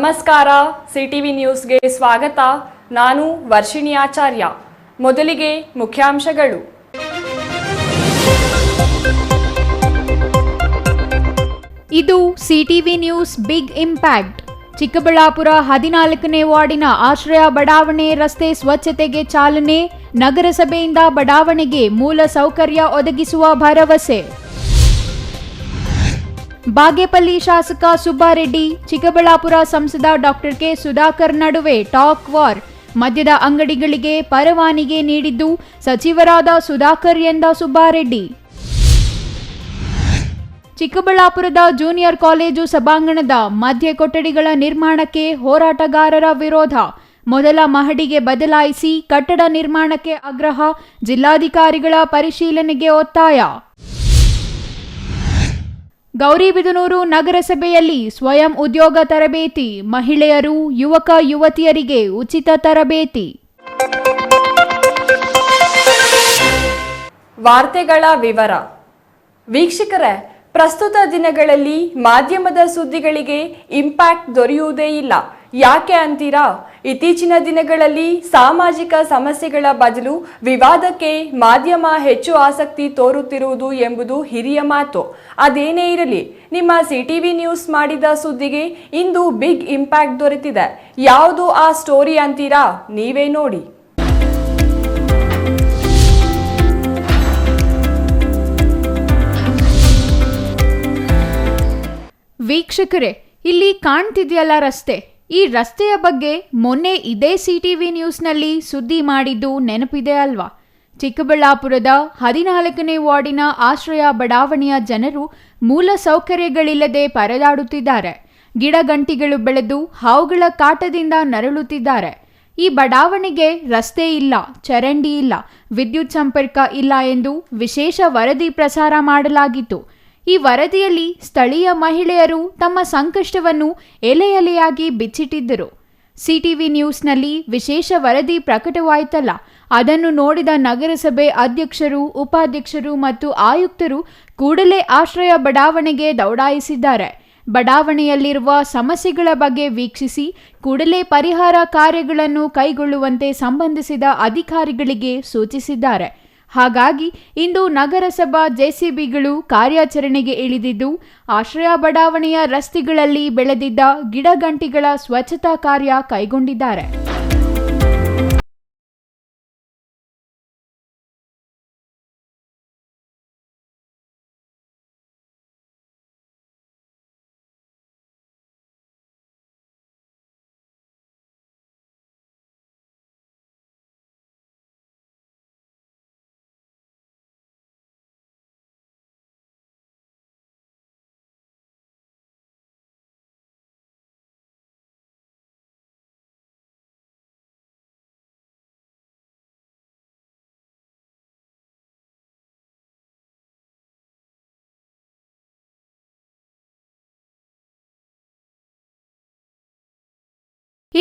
ನಮಸ್ಕಾರ, ಸಿಟಿವಿ ನ್ಯೂಸ್ಗೆ ಸ್ವಾಗತ. ನಾನು ವರ್ಷಿಣಿ ಆಚಾರ್ಯ. ಮೊದಲಿಗೆ ಮುಖ್ಯಾಂಶಗಳು. ಇದು CTV news big impact. Chikkaballapura 14ನೇ ವಾರ್ಡಿನ ಆಶ್ರಯ ಬಡಾವಣೆ ರಸ್ತೆ ಸ್ವಚ್ಛತೆಗೆ ಚಾಲನೆ. ನಗರಸಭೆಯಿಂದ ಬಡಾವಣೆಗೆ ಮೂಲ ಸೌಕರ್ಯ ಒದಗಿಸುವ ಭರವಸೆ. ಬಾಗೇಪಲ್ಲಿ ಶಾಸಕ ಸುಬ್ಬಾರೆಡ್ಡಿ, ಚಿಕ್ಕಬಳ್ಳಾಪುರ ಸಂಸದ ಡಾಕ್ಟರ್ ಕೆ ಸುಧಾಕರ್ ನಡುವೆ ಟಾಕ್ ವಾರ್. ಮದ್ಯದ ಅಂಗಡಿಗಳಿಗೆ ಪರವಾನಗಿ ನೀಡಿದ್ದು ಸಚಿವರಾದ ಸುಧಾಕರ್ ಎಂದ ಸುಬ್ಬಾರೆಡ್ಡಿ. ಚಿಕ್ಕಬಳ್ಳಾಪುರದ ಜೂನಿಯರ್ ಕಾಲೇಜು ಸಭಾಂಗಣದ ಮಧ್ಯ ಕೊಠಡಿಗಳ ನಿರ್ಮಾಣಕ್ಕೆ ಹೋರಾಟಗಾರರ ವಿರೋಧ. ಮೊದಲ ಮಹಡಿಗೆ ಬದಲಾಯಿಸಿ ಕಟ್ಟಡ ನಿರ್ಮಾಣಕ್ಕೆ ಆಗ್ರಹ. ಜಿಲ್ಲಾಧಿಕಾರಿಗಳ ಪರಿಶೀಲನೆಗೆ ಒತ್ತಾಯ. ಗೌರಿಬಿದನೂರು ನಗರಸಭೆಯಲ್ಲಿ ಸ್ವಯಂ ಉದ್ಯೋಗ ತರಬೇತಿ. ಮಹಿಳೆಯರು, ಯುವಕ ಯುವತಿಯರಿಗೆ ಉಚಿತ ತರಬೇತಿ. ವಾರ್ತೆಗಳ ವಿವರ. ವೀಕ್ಷಕರೇ, ಪ್ರಸ್ತುತ ದಿನಗಳಲ್ಲಿ ಮಾಧ್ಯಮದ ಸುದ್ದಿಗಳಿಗೆ ಇಂಪ್ಯಾಕ್ಟ್ ದೊರೆಯುವುದೇ ಇಲ್ಲ. ಯಾಕೆ ಅಂತೀರಾ? ಇತ್ತೀಚಿನ ದಿನಗಳಲ್ಲಿ ಸಾಮಾಜಿಕ ಸಮಸ್ಯೆಗಳ ಬದಲು ವಿವಾದಕ್ಕೆ ಮಾಧ್ಯಮ ಹೆಚ್ಚು ಆಸಕ್ತಿ ತೋರುತ್ತಿರುವುದು ಎಂಬುದು ಹಿರಿಯ ಮಾತು. ಅದೇನೇ ಇರಲಿ, ನಿಮ್ಮ ಸಿಟಿವಿ ನ್ಯೂಸ್ ಮಾಡಿದ ಸುದ್ದಿಗೆ ಇಂದು ಬಿಗ್ ಇಂಪ್ಯಾಕ್ಟ್ ದೊರೆತಿದೆ. ಯಾವುದು ಆ ಸ್ಟೋರಿ ಅಂತೀರಾ? ನೀವೇ ನೋಡಿ. ವೀಕ್ಷಕರೇ, ಇಲ್ಲಿ ಕಾಣ್ತಿದೆಯಲ್ಲ ರಸ್ತೆ. ಈ ರಸ್ತೆಯ ಬಗ್ಗೆ ಮೊನ್ನೆ ಇದೇ ಸಿಟಿವಿ ನ್ಯೂಸ್ನಲ್ಲಿ ಸುದ್ದಿ ಮಾಡಿದ್ದು ನೆನಪಿದೆ ಅಲ್ವಾ? ಚಿಕ್ಕಬಳ್ಳಾಪುರದ 14ನೇ ವಾರ್ಡಿನ ಆಶ್ರಯ ಬಡಾವಣೆಯ ಜನರು ಮೂಲ ಸೌಕರ್ಯಗಳಿಲ್ಲದೆ ಪರದಾಡುತ್ತಿದ್ದಾರೆ. ಗಿಡಗಂಟಿಗಳು ಬೆಳೆದು ಹಾವುಗಳ ಕಾಟದಿಂದ ನರಳುತ್ತಿದ್ದಾರೆ. ಈ ಬಡಾವಣೆಗೆ ರಸ್ತೆ ಇಲ್ಲ, ಚರಂಡಿ ಇಲ್ಲ, ವಿದ್ಯುತ್ ಸಂಪರ್ಕ ಇಲ್ಲ ಎಂದು ವಿಶೇಷ ವರದಿ ಪ್ರಸಾರ ಮಾಡಲಾಗಿತ್ತು. ಈ ವರದಿಯಲ್ಲಿ ಸ್ಥಳೀಯ ಮಹಿಳೆಯರು ತಮ್ಮ ಸಂಕಷ್ಟವನ್ನು ಎಲೆ ಎಲೆಯಾಗಿ ಬಿಚ್ಚಿಟ್ಟಿದ್ದರು. ಸಿಟಿವಿ ನ್ಯೂಸ್ನಲ್ಲಿ ವಿಶೇಷ ವರದಿ ಪ್ರಕಟವಾಯಿತಲ್ಲ, ಅದನ್ನು ನೋಡಿದ ನಗರಸಭೆ ಅಧ್ಯಕ್ಷರು, ಉಪಾಧ್ಯಕ್ಷರು ಮತ್ತು ಆಯುಕ್ತರು ಕೂಡಲೇ ಆಶ್ರಯ ಬಡಾವಣೆಗೆ ದೌಡಾಯಿಸಿದ್ದಾರೆ. ಬಡಾವಣೆಯಲ್ಲಿರುವ ಸಮಸ್ಯೆಗಳ ಬಗ್ಗೆ ವೀಕ್ಷಿಸಿ ಕೂಡಲೇ ಪರಿಹಾರ ಕಾರ್ಯಗಳನ್ನು ಕೈಗೊಳ್ಳುವಂತೆ ಸಂಬಂಧಿಸಿದ ಅಧಿಕಾರಿಗಳಿಗೆ ಸೂಚಿಸಿದ್ದಾರೆ. ಹಾಗಾಗಿ ಇಂದು ನಗರಸಭಾ ಜೆಸಿಬಿಗಳು ಕಾರ್ಯಾಚರಣೆಗೆ ಇಳಿದಿದ್ದು ಆಶ್ರಯ ಬಡಾವಣೆಯ ರಸ್ತೆಗಳಲ್ಲಿ ಬೆಳೆದಿದ್ದ ಗಿಡಗಂಟಿಗಳ ಸ್ವಚ್ಛತಾ ಕಾರ್ಯ ಕೈಗೊಂಡಿದ್ದಾರೆ.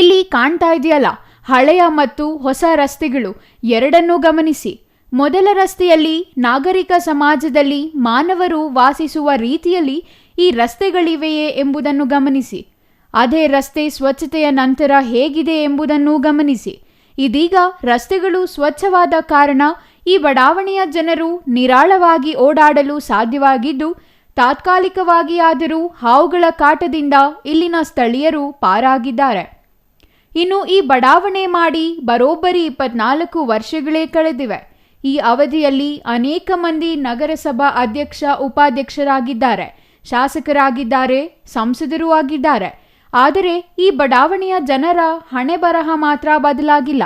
ಇಲ್ಲಿ ಕಾಣ್ತಾ ಇದೆಯಲ್ಲ, ಹಳೆಯ ಮತ್ತು ಹೊಸ ರಸ್ತೆಗಳು ಎರಡನ್ನೂ ಗಮನಿಸಿ. ಮೊದಲ ರಸ್ತೆಯಲ್ಲಿ ನಾಗರಿಕ ಸಮಾಜದಲ್ಲಿ ಮಾನವರು ವಾಸಿಸುವ ರೀತಿಯಲ್ಲಿ ಈ ರಸ್ತೆಗಳಿವೆಯೇ ಎಂಬುದನ್ನು ಗಮನಿಸಿ. ಅದೇ ರಸ್ತೆ ಸ್ವಚ್ಛತೆಯ ನಂತರ ಹೇಗಿದೆ ಎಂಬುದನ್ನು ಗಮನಿಸಿ. ಇದೀಗ ರಸ್ತೆಗಳು ಸ್ವಚ್ಛವಾದ ಕಾರಣ ಈ ಬಡಾವಣೆಯ ಜನರು ನಿರಾಳವಾಗಿ ಓಡಾಡಲು ಸಾಧ್ಯವಾಗಿದ್ದು, ತಾತ್ಕಾಲಿಕವಾಗಿ ಆದರೂ ಹಾವುಗಳ ಕಾಟದಿಂದ ಇಲ್ಲಿನ ಸ್ಥಳೀಯರು ಪಾರಾಗಿದ್ದಾರೆ. ಇನ್ನು ಈ ಬಡಾವಣೆ ಮಾಡಿ ಬರೋಬ್ಬರಿ 24 ವರ್ಷಗಳೇ ಕಳೆದಿವೆ. ಈ ಅವಧಿಯಲ್ಲಿ ಅನೇಕ ಮಂದಿ ನಗರಸಭಾ ಅಧ್ಯಕ್ಷ, ಉಪಾಧ್ಯಕ್ಷರಾಗಿದ್ದಾರೆ, ಶಾಸಕರಾಗಿದ್ದಾರೆ, ಸಂಸದರೂ ಆಗಿದ್ದಾರೆ. ಆದರೆ ಈ ಬಡಾವಣೆಯ ಜನರ ಹಣೆ ಬರಹ ಮಾತ್ರ ಬದಲಾಗಿಲ್ಲ.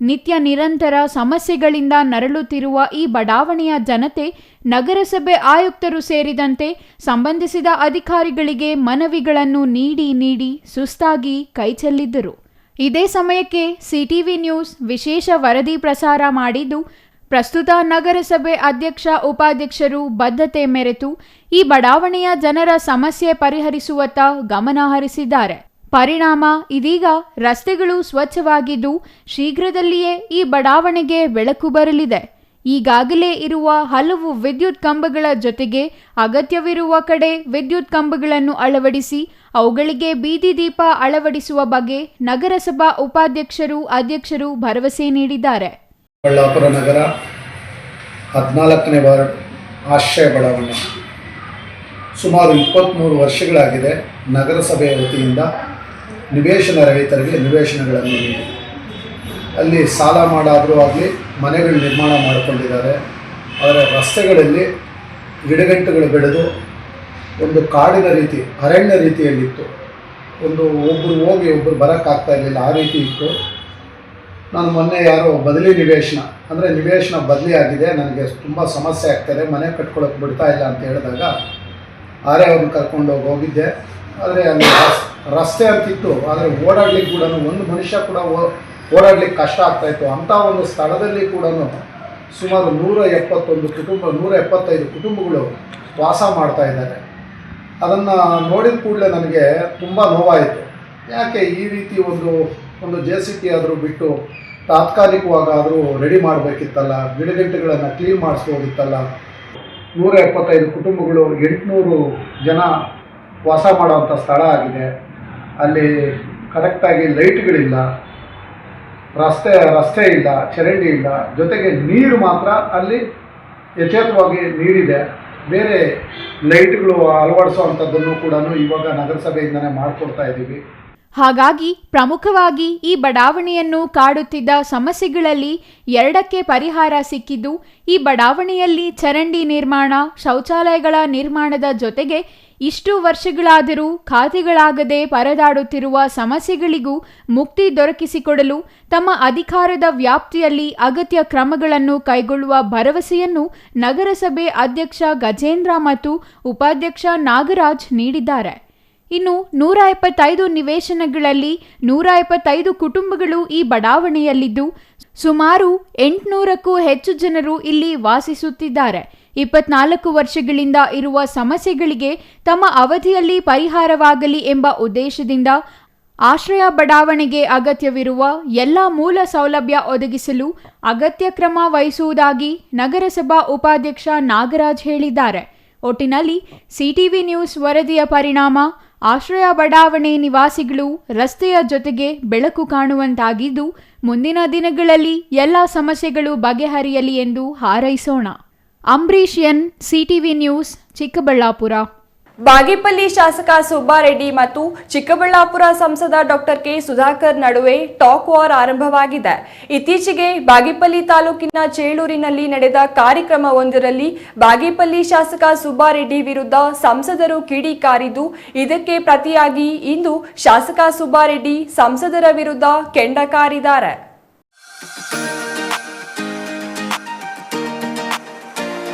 ನಿತ್ಯ ನಿರಂತರ ಸಮಸ್ಯೆಗಳಿಂದ ನರಳುತ್ತಿರುವ ಈ ಬಡಾವಣೆಯ ಜನತೆ ನಗರಸಭೆ ಆಯುಕ್ತರು ಸೇರಿದಂತೆ ಸಂಬಂಧಿಸಿದ ಅಧಿಕಾರಿಗಳಿಗೆ ಮನವಿಗಳನ್ನು ನೀಡಿ ಸುಸ್ತಾಗಿ ಕೈಚೆಲ್ಲಿದ್ದರು. ಇದೇ ಸಮಯಕ್ಕೆ ಸಿಟಿವಿ ನ್ಯೂಸ್ ವಿಶೇಷ ವರದಿ ಪ್ರಸಾರ ಮಾಡಿದ್ದು, ಪ್ರಸ್ತುತ ನಗರಸಭೆ ಅಧ್ಯಕ್ಷ, ಉಪಾಧ್ಯಕ್ಷರು ಬದ್ಧತೆ ಮೆರೆತು ಈ ಬಡಾವಣೆಯ ಜನರ ಸಮಸ್ಯೆ ಪರಿಹರಿಸುವತ್ತ ಗಮನ ಹರಿಸಿದ್ದಾರೆ. ಪರಿಣಾಮ ಇದೀಗ ರಸ್ತೆಗಳು ಸ್ವಚ್ಛವಾಗಿದ್ದು ಶೀಘ್ರದಲ್ಲಿಯೇ ಈ ಬಡಾವಣೆಗೆ ಬೆಳಕು ಬರಲಿದೆ. ಈಗಾಗಲೇ ಇರುವ ಹಲವು ವಿದ್ಯುತ್ ಕಂಬಗಳ ಜೊತೆಗೆ ಅಗತ್ಯವಿರುವ ಕಡೆ ವಿದ್ಯುತ್ ಕಂಬಗಳನ್ನು ಅಳವಡಿಸಿ ಅವುಗಳಿಗೆ ಬೀದಿ ದೀಪ ಅಳವಡಿಸುವ ಬಗ್ಗೆ ನಗರಸಭಾ ಅಧ್ಯಕ್ಷರು ಭರವಸೆ ನೀಡಿದ್ದಾರೆ. ಬಳ್ಳಾಪುರ ನಗರ 14ನೇ ವಾರ್ಡ್ ಆಶ್ರಯ ಬಡಾವಣೆ ಸುಮಾರು 23 ವರ್ಷಗಳಾಗಿದೆ. ನಗರಸಭೆಯ ವತಿಯಿಂದ ನಿವೇಶನ ರಹಿತರಿಗೆ ನಿವೇಶನಗಳನ್ನು ನೀಡಿ ಅಲ್ಲಿ ಸಾಲ ಮಾಡಾದರೂ ಆಗಲಿ ಮನೆಗಳು ನಿರ್ಮಾಣ ಮಾಡಿಕೊಂಡಿದ್ದಾರೆ. ಆದರೆ ರಸ್ತೆಗಳಲ್ಲಿ ಗಿಡಗಂಟೆಗಳು ಬೆಳೆದು ಒಂದು ಕಾಡಿನ ರೀತಿ, ಅರಣ್ಯ ರೀತಿಯಲ್ಲಿತ್ತು. ಒಬ್ಬರು ಹೋಗಿ ಒಬ್ಬರು ಬರೋಕ್ಕಾಗ್ತಾ ಇರಲಿಲ್ಲ, ಆ ರೀತಿ ಇತ್ತು. ನಾನು ಮೊನ್ನೆ ಯಾರೋ ಬದಲಿ ನಿವೇಶನ ಬದಲಿ ಆಗಿದೆ, ನನಗೆ ತುಂಬ ಸಮಸ್ಯೆ ಆಗ್ತಾಯಿದೆ, ಮನೆ ಕಟ್ಕೊಳ್ಳೋಕೆ ಬಿಡ್ತಾ ಇಲ್ಲ ಅಂತ ಹೇಳಿದಾಗ ಅವ್ರನ್ನ ಕರ್ಕೊಂಡು ಹೋಗಿದ್ದೆ. ಆದರೆ ಅಲ್ಲಿ ರಸ್ತೆ ಅಂತಿತ್ತು, ಆದರೆ ಓಡಾಡ್ಲಿಕ್ಕೆ ಕೂಡ ಒಂದು ಮನುಷ್ಯ ಕೂಡ ಓಡಾಡ್ಲಿಕ್ಕೆ ಕಷ್ಟ ಆಗ್ತಾಯಿತ್ತು. ಅಂಥ ಒಂದು ಸ್ಥಳದಲ್ಲಿ ಕೂಡ ಸುಮಾರು 175 ಕುಟುಂಬಗಳು ವಾಸ ಮಾಡ್ತಾ ಇದ್ದಾರೆ. ಅದನ್ನು ನೋಡಿದ ಕೂಡಲೇ ನನಗೆ ತುಂಬ ನೋವಾಯಿತು. ಯಾಕೆ ಈ ರೀತಿ ಒಂದು JCB ಆದರೂ ಬಿಟ್ಟು ತಾತ್ಕಾಲಿಕವಾಗಾದರೂ ರೆಡಿ ಮಾಡಬೇಕಿತ್ತಲ್ಲ, ಗಿಡಗಂಟೆಗಳನ್ನು ಕ್ಲೀನ್ ಮಾಡಿಸ್ಬೋದಿತ್ತಲ್ಲ. 175 ಕುಟುಂಬಗಳು 800 ಜನ ವಾಸ ಮಾಡೋವಂಥ ಸ್ಥಳ ಆಗಿದೆ. ಅಲ್ಲಿ ಕರೆಕ್ಟಾಗಿ ಲೈಟ್ಗಳಿಲ್ಲ, ರಸ್ತೆ ಇಲ್ಲ, ಚರಂಡಿ ಇಲ್ಲ, ಜೊತೆಗೆ ನೀರು ಮಾತ್ರ ಅಲ್ಲಿ ಯಥೇಚ್ಛವಾಗಿ ನೀರಿದೆ. ಬೇರೆ ಲೈಟ್ಗಳು ಅಳವಡಿಸುವಂಥದ್ದನ್ನು ಕೂಡ ಇವಾಗ ನಗರಸಭೆಯಿಂದನೇ ಮಾಡಿಕೊಡ್ತಾ ಇದ್ದೀವಿ. ಹಾಗಾಗಿ ಪ್ರಮುಖವಾಗಿ ಈ ಬಡಾವಣೆಯನ್ನು ಕಾಡುತ್ತಿದ್ದ ಸಮಸ್ಯೆಗಳಲ್ಲಿ 2ಕ್ಕೆ ಪರಿಹಾರ ಸಿಕ್ಕಿದ್ದು, ಈ ಬಡಾವಣೆಯಲ್ಲಿ ಚರಂಡಿ ನಿರ್ಮಾಣ, ಶೌಚಾಲಯಗಳ ನಿರ್ಮಾಣದ ಜೊತೆಗೆ ಇಷ್ಟು ವರ್ಷಗಳಾದರೂ ಖಾತೆಗಳಾಗದೆ ಪರದಾಡುತ್ತಿರುವ ಸಮಸ್ಯೆಗಳಿಗೂ ಮುಕ್ತಿ ದೊರಕಿಸಿಕೊಡಲು ತಮ್ಮ ಅಧಿಕಾರದ ವ್ಯಾಪ್ತಿಯಲ್ಲಿ ಅಗತ್ಯ ಕ್ರಮಗಳನ್ನು ಕೈಗೊಳ್ಳುವ ಭರವಸೆಯನ್ನು ನಗರಸಭೆ ಅಧ್ಯಕ್ಷ ಗಜೇಂದ್ರ ಮತ್ತು ಉಪಾಧ್ಯಕ್ಷ ನಾಗರಾಜ್ ನೀಡಿದ್ದಾರೆ. ಇನ್ನು 175 ನಿವೇಶನಗಳಲ್ಲಿ 175 ಕುಟುಂಬಗಳು ಈ ಬಡಾವಣೆಯಲ್ಲಿದ್ದು ಸುಮಾರು 800ಕ್ಕೂ ಹೆಚ್ಚು ಜನರು ಇಲ್ಲಿ ವಾಸಿಸುತ್ತಿದ್ದಾರೆ. 24 ವರ್ಷಗಳಿಂದ ಇರುವ ಸಮಸ್ಯೆಗಳಿಗೆ ತಮ್ಮ ಅವಧಿಯಲ್ಲಿ ಪರಿಹಾರವಾಗಲಿ ಎಂಬ ಉದ್ದೇಶದಿಂದ ಆಶ್ರಯ ಬಡಾವಣೆಗೆ ಅಗತ್ಯವಿರುವ ಎಲ್ಲ ಮೂಲ ಸೌಲಭ್ಯ ಒದಗಿಸಲು ಅಗತ್ಯ ಕ್ರಮ ವಹಿಸುವುದಾಗಿ ನಗರಸಭಾ ಉಪಾಧ್ಯಕ್ಷ ನಾಗರಾಜ್ ಹೇಳಿದ್ದಾರೆ. ಒಟ್ಟಿನಲ್ಲಿ CTV ನ್ಯೂಸ್ ವರದಿಯ ಪರಿಣಾಮ ಆಶ್ರಯ ಬಡಾವಣೆ ನಿವಾಸಿಗಳು ರಸ್ತೆಯ ಜೊತೆಗೆ ಬೆಳಕು ಕಾಣುವಂತಾಗಿದ್ದು, ಮುಂದಿನ ದಿನಗಳಲ್ಲಿ ಎಲ್ಲ ಸಮಸ್ಯೆಗಳು ಬಗೆಹರಿಯಲಿ ಎಂದು ಹಾರೈಸೋಣ. Ambareesh N, CTV news, Chikkaballapura. Bagepalli ಶಾಸಕ ಸುಬ್ಬಾರೆಡ್ಡಿ ಮತ್ತು ಚಿಕ್ಕಬಳ್ಳಾಪುರ ಸಂಸದ ಡಾಕ್ಟರ್ ಕೆ ಸುಧಾಕರ್ ನಡುವೆ ಟಾಕ್ ವಾರ್ ಆರಂಭವಾಗಿದೆ. ಇತ್ತೀಚೆಗೆ ಬಾಗೇಪಲ್ಲಿ ತಾಲೂಕಿನ ಚೇಳೂರಿನಲ್ಲಿ ನಡೆದ ಕಾರ್ಯಕ್ರಮವೊಂದರಲ್ಲಿ ಬಾಗೇಪಲ್ಲಿ ಶಾಸಕ ಸುಬ್ಬಾರೆಡ್ಡಿ ವಿರುದ್ಧ ಸಂಸದರು ಕಿಡಿಕಾರಿದ್ದು, ಇದಕ್ಕೆ ಪ್ರತಿಯಾಗಿ ಇಂದು ಶಾಸಕ ಸುಬ್ಬಾರೆಡ್ಡಿ ಸಂಸದರ ವಿರುದ್ಧ ಕೆಂಡ ಕಾರಿದ್ದಾರೆ.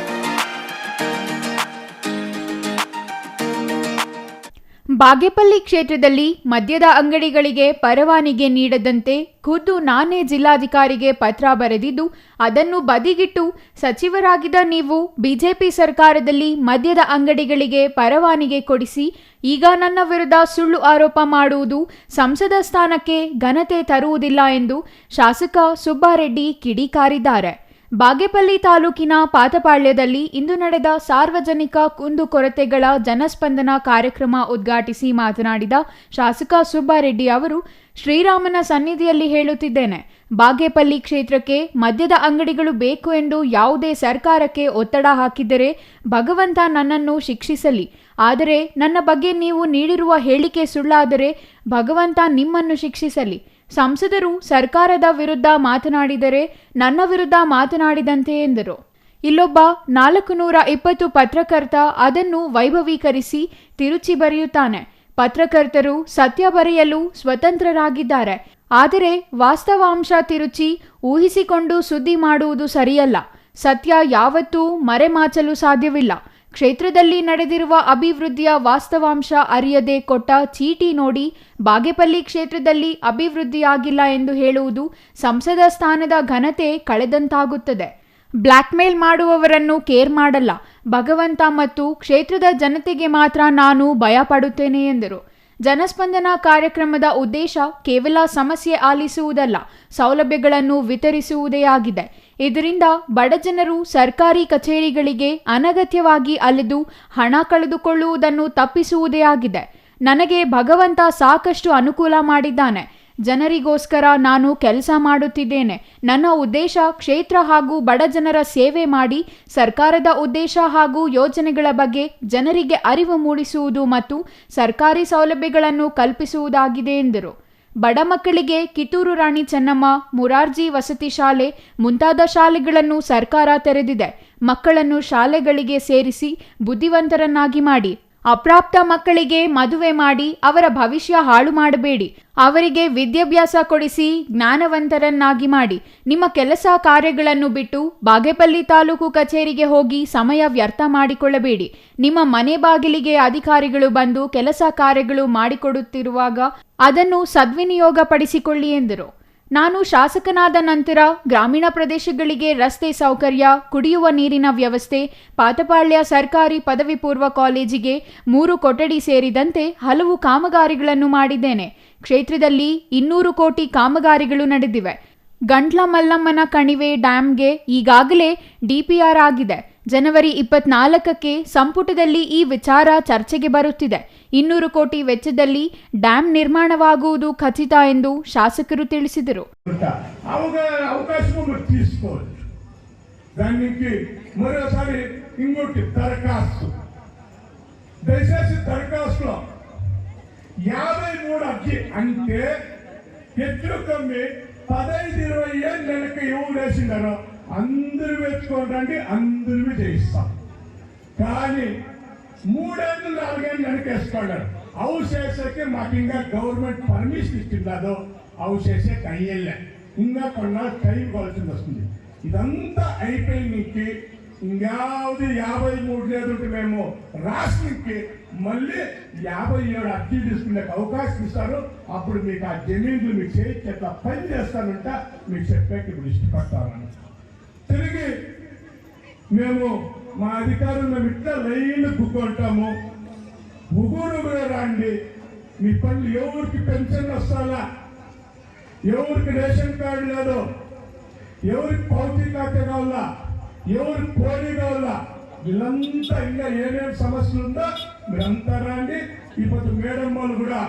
ಬಾಗೇಪಲ್ಲಿ ಕ್ಷೇತ್ರದಲ್ಲಿ ಮದ್ಯದ ಅಂಗಡಿಗಳಿಗೆ ಪರವಾನಗಿ ನೀಡದಂತೆ ಖುದ್ದು ನಾನೇ ಜಿಲ್ಲಾಧಿಕಾರಿಗೆ ಪತ್ರ ಬರೆದಿದ್ದು, ಅದನ್ನು ಬದಿಗಿಟ್ಟು ಸಚಿವರಾಗಿದ್ದ ನೀವು ಬಿಜೆಪಿ ಸರ್ಕಾರದಲ್ಲಿ ಮದ್ಯದ ಅಂಗಡಿಗಳಿಗೆ ಪರವಾನಗಿ ಕೊಡಿಸಿ ಈಗ ನನ್ನ ವಿರುದ್ಧ ಸುಳ್ಳು ಆರೋಪ ಮಾಡುವುದು ಸಂಸದ ಸ್ಥಾನಕ್ಕೆ ಘನತೆ ತರುವುದಿಲ್ಲ ಎಂದು ಶಾಸಕ ಸುಬ್ಬಾರೆಡ್ಡಿ ಕಿಡಿಕಾರಿದ್ದಾರೆ. ಬಾಗೇಪಲ್ಲಿ ತಾಲೂಕಿನ ಪಾತಪಾಳ್ಯದಲ್ಲಿ ಇಂದು ನಡೆದ ಸಾರ್ವಜನಿಕ ಕುಂದುಕೊರತೆಗಳ ಜನಸ್ಪಂದನ ಕಾರ್ಯಕ್ರಮ ಉದ್ಘಾಟಿಸಿ ಮಾತನಾಡಿದ ಶಾಸಕ ಸುಬ್ಬಾರೆಡ್ಡಿ ಅವರು, ಶ್ರೀರಾಮನ ಸನ್ನಿಧಿಯಲ್ಲಿ ಹೇಳುತ್ತಿದ್ದೇನೆ, ಬಾಗೇಪಲ್ಲಿ ಕ್ಷೇತ್ರಕ್ಕೆ ಮದ್ಯದ ಅಂಗಡಿಗಳು ಬೇಕು ಎಂದು ಯಾವುದೇ ಸರ್ಕಾರಕ್ಕೆ ಒತ್ತಡ ಹಾಕಿದರೆ ಭಗವಂತ ನನ್ನನ್ನು ಶಿಕ್ಷಿಸಲಿ. ಆದರೆ ನನ್ನ ಬಗ್ಗೆ ನೀವು ನೀಡಿರುವ ಹೇಳಿಕೆ ಸುಳ್ಳಾದರೆ ಭಗವಂತ ನಿಮ್ಮನ್ನು ಶಿಕ್ಷಿಸಲಿ. ಸಂಸದರು ಸರ್ಕಾರದ ವಿರುದ್ಧ ಮಾತನಾಡಿದರೆ ನನ್ನ ವಿರುದ್ಧ ಮಾತನಾಡಿದಂತೆ ಎಂದರು. ಇಲ್ಲೊಬ್ಬ 420 ಪತ್ರಕರ್ತ ಅದನ್ನು ವೈಭವೀಕರಿಸಿ ತಿರುಚಿ ಬರೆಯುತ್ತಾನೆ. ಪತ್ರಕರ್ತರು ಸತ್ಯ ಬರೆಯಲು ಸ್ವತಂತ್ರರಾಗಿದ್ದಾರೆ, ಆದರೆ ವಾಸ್ತವಾಂಶ ತಿರುಚಿ ಊಹಿಸಿಕೊಂಡು ಸುದ್ದಿ ಮಾಡುವುದು ಸರಿಯಲ್ಲ. ಸತ್ಯ ಯಾವತ್ತೂ ಮರೆಮಾಚಲು ಸಾಧ್ಯವಿಲ್ಲ. ಕ್ಷೇತ್ರದಲ್ಲಿ ನಡೆದಿರುವ ಅಭಿವೃದ್ಧಿಯ ವಾಸ್ತವಾಂಶ ಅರಿಯದೆ ಕೊಟ್ಟ ಚೀಟಿ ನೋಡಿ ಬಾಗೇಪಲ್ಲಿ ಕ್ಷೇತ್ರದಲ್ಲಿ ಅಭಿವೃದ್ಧಿಯಾಗಿಲ್ಲ ಎಂದು ಹೇಳುವುದು ಸಂಸದ ಸ್ಥಾನದ ಘನತೆ ಕಳೆದಂತಾಗುತ್ತದೆ. ಬ್ಲ್ಯಾಕ್ ಮೇಲ್ ಮಾಡುವವರನ್ನು ಕೇರ್ ಮಾಡಲ್ಲ. ಭಗವಂತ ಮತ್ತು ಕ್ಷೇತ್ರದ ಜನತೆಗೆ ಮಾತ್ರ ನಾನು ಭಯಪಡುತ್ತೇನೆ ಎಂದರು. ಜನಸ್ಪಂದನ ಕಾರ್ಯಕ್ರಮದ ಉದ್ದೇಶ ಕೇವಲ ಸಮಸ್ಯೆ ಆಲಿಸುವುದಲ್ಲ, ಸೌಲಭ್ಯಗಳನ್ನು ವಿತರಿಸುವುದೇ ಆಗಿದೆ. ಇದರಿಂದ ಬಡಜನರು ಸರ್ಕಾರಿ ಕಚೇರಿಗಳಿಗೆ ಅನಗತ್ಯವಾಗಿ ಅಲೆದು ಹಣ ಕಳೆದುಕೊಳ್ಳುವುದನ್ನು ತಪ್ಪಿಸುವುದೇ ಆಗಿದೆ. ನನಗೆ ಭಗವಂತ ಸಾಕಷ್ಟು ಅನುಕೂಲ ಮಾಡಿದ್ದಾನೆ. ಜನರಿಗೋಸ್ಕರ ನಾನು ಕೆಲಸ ಮಾಡುತ್ತಿದ್ದೇನೆ. ನನ್ನ ಉದ್ದೇಶ ಕ್ಷೇತ್ರ ಹಾಗೂ ಬಡಜನರ ಸೇವೆ ಮಾಡಿ ಸರ್ಕಾರದ ಉದ್ದೇಶ ಹಾಗೂ ಯೋಜನೆಗಳ ಬಗ್ಗೆ ಜನರಿಗೆ ಅರಿವು ಮೂಡಿಸುವುದು ಮತ್ತು ಸರ್ಕಾರಿ ಸೌಲಭ್ಯಗಳನ್ನು ಕಲ್ಪಿಸುವುದಾಗಿದೆ ಎಂದರು. ಬಡ ಮಕ್ಕಳಿಗೆ ಕಿತ್ತೂರು ರಾಣಿ ಚೆನ್ನಮ್ಮ, ಮುರಾರ್ಜಿ ವಸತಿ ಶಾಲೆ ಮುಂತಾದ ಶಾಲೆಗಳನ್ನು ಸರ್ಕಾರ ತೆರೆದಿದೆ. ಮಕ್ಕಳನ್ನು ಶಾಲೆಗಳಿಗೆ ಸೇರಿಸಿ ಬುದ್ಧಿವಂತರನ್ನಾಗಿ ಮಾಡಿ. ಅಪ್ರಾಪ್ತ ಮಕ್ಕಳಿಗೆ ಮದುವೆ ಮಾಡಿ ಅವರ ಭವಿಷ್ಯ ಹಾಳು ಮಾಡಬೇಡಿ. ಅವರಿಗೆ ವಿದ್ಯಾಭ್ಯಾಸ ಕೊಡಿಸಿ ಜ್ಞಾನವಂತರನ್ನಾಗಿ ಮಾಡಿ. ನಿಮ್ಮ ಕೆಲಸ ಕಾರ್ಯಗಳನ್ನು ಬಿಟ್ಟು ಬಾಗೇಪಲ್ಲಿ ತಾಲೂಕು ಕಚೇರಿಗೆ ಹೋಗಿ ಸಮಯ ವ್ಯರ್ಥ ಮಾಡಿಕೊಳ್ಳಬೇಡಿ. ನಿಮ್ಮ ಮನೆ ಬಾಗಿಲಿಗೆ ಅಧಿಕಾರಿಗಳು ಬಂದು ಕೆಲಸ ಕಾರ್ಯಗಳು ಮಾಡಿಕೊಡುತ್ತಿರುವಾಗ ಅದನ್ನು ಸದ್ವಿನಿಯೋಗಪಡಿಸಿಕೊಳ್ಳಿ ಎಂದರು. ನಾನು ಶಾಸಕನಾದ ನಂತರ ಗ್ರಾಮೀಣ ಪ್ರದೇಶಗಳಿಗೆ ರಸ್ತೆ ಸೌಕರ್ಯ, ಕುಡಿಯುವ ನೀರಿನ ವ್ಯವಸ್ಥೆ, ಪಾತಪಾಳ್ಯ ಸರ್ಕಾರಿ ಪದವಿ ಪೂರ್ವ ಕಾಲೇಜಿಗೆ 3 ಕೊಠಡಿ ಸೇರಿದಂತೆ ಹಲವು ಕಾಮಗಾರಿಗಳನ್ನು ಮಾಡಿದ್ದೇನೆ. ಕ್ಷೇತ್ರದಲ್ಲಿ 200 ಕೋಟಿ ಕಾಮಗಾರಿಗಳು ನಡೆದಿವೆ. ಗಂಟ್ಲ ಮಲ್ಲಮ್ಮನ ಕಣಿವೆ ಡ್ಯಾಂಗೆ ಈಗಾಗಲೇ ಡಿಪಿಆರ್ ಆಗಿದೆ. ಜನವರಿ 24ಕ್ಕೆ ಸಂಪುಟದಲ್ಲಿ ಈ ವಿಚಾರ ಚರ್ಚೆಗೆ ಬರುತ್ತಿದೆ. 200 ಕೋಟಿ ವೆಚ್ಚದಲ್ಲಿ ಡ್ಯಾಂ ನಿರ್ಮಾಣವಾಗುವುದು ಖಚಿತ ಎಂದು ಶಾಸಕರು ತಿಳಿಸಿದರು. అందరూ వెతుకోండి, అందరూ చేయిస్తాం. కానీ 3 ఏళ్ళు 4 ఏళ్ళు వెనకేసుకోండారు. అవి చేసేకి మాకు ఇంకా గవర్నమెంట్ పర్మిషన్ ఇచ్చిందో అవి చేసే అయ్యేళ్ళే. ఇంకా కొన్నాళ్ళు టైం కొలసింది వస్తుంది. ఇదంతా అయిపోయినకి ఇంకాది 53 లేదు మేము రాష్ట్రానికి మళ్ళీ 57 అర్జీ తీసుకునే అవకాశం ఇస్తారు. అప్పుడు మీకు ఆ జమీన్లు మీకు చేయించి ఎట్లా పని చేస్తానంట మీకు చెప్పాక ఇప్పుడు ఇష్టపడతాను. తిరిగి మేము మా అధికారులు మేము ఇట్లా లైన్లు కూర్చుంటాము. ముగ్గురు రండి, మీ పనులు ఎవరికి పెన్షన్ వస్తాలా, ఎవరికి రేషన్ కార్డు లేదు, ఎవరికి పౌతి ఖాతా కావాలా, ఎవరికి కోడి కావాలా, వీళ్ళంతా ఇంకా ఏమేమి సమస్యలు ఉందో మీరంతా రండి. ఇప్పుడు మేడం వాళ్ళు కూడా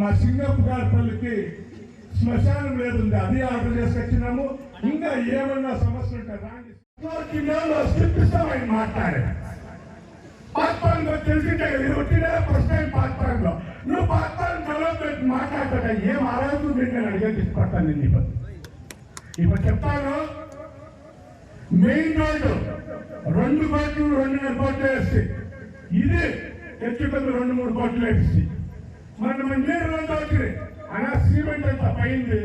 మా సింగప్ప గారి పల్లికి శ్మశానం లేదు, అది ఆర్డర్ చేసుకొచ్చినాము. ఇంకా ఏమన్నా సమస్య ఉంటే రాండి. మాట్లాడే పాత్రలో తెలిసింటే వచ్చిన ఫస్ట్ టైం పాత్రలో నువ్వు పాత్రలో మాట్లాడతా ఏం ఆరోగ్యం నేను అడిగే తీసుకొస్తాను. నేను ఇప్పుడు చెప్తాను. మెయిన్ రోడ్డు 2 కోట్లు 2.5 కోట్లు వేసి ఇది తెచ్చుకొని 2-3 కోట్లు వేసి మన నీరు రోడ్డు వచ్చింది. అలా సిమెంట్ అంతా పైంది.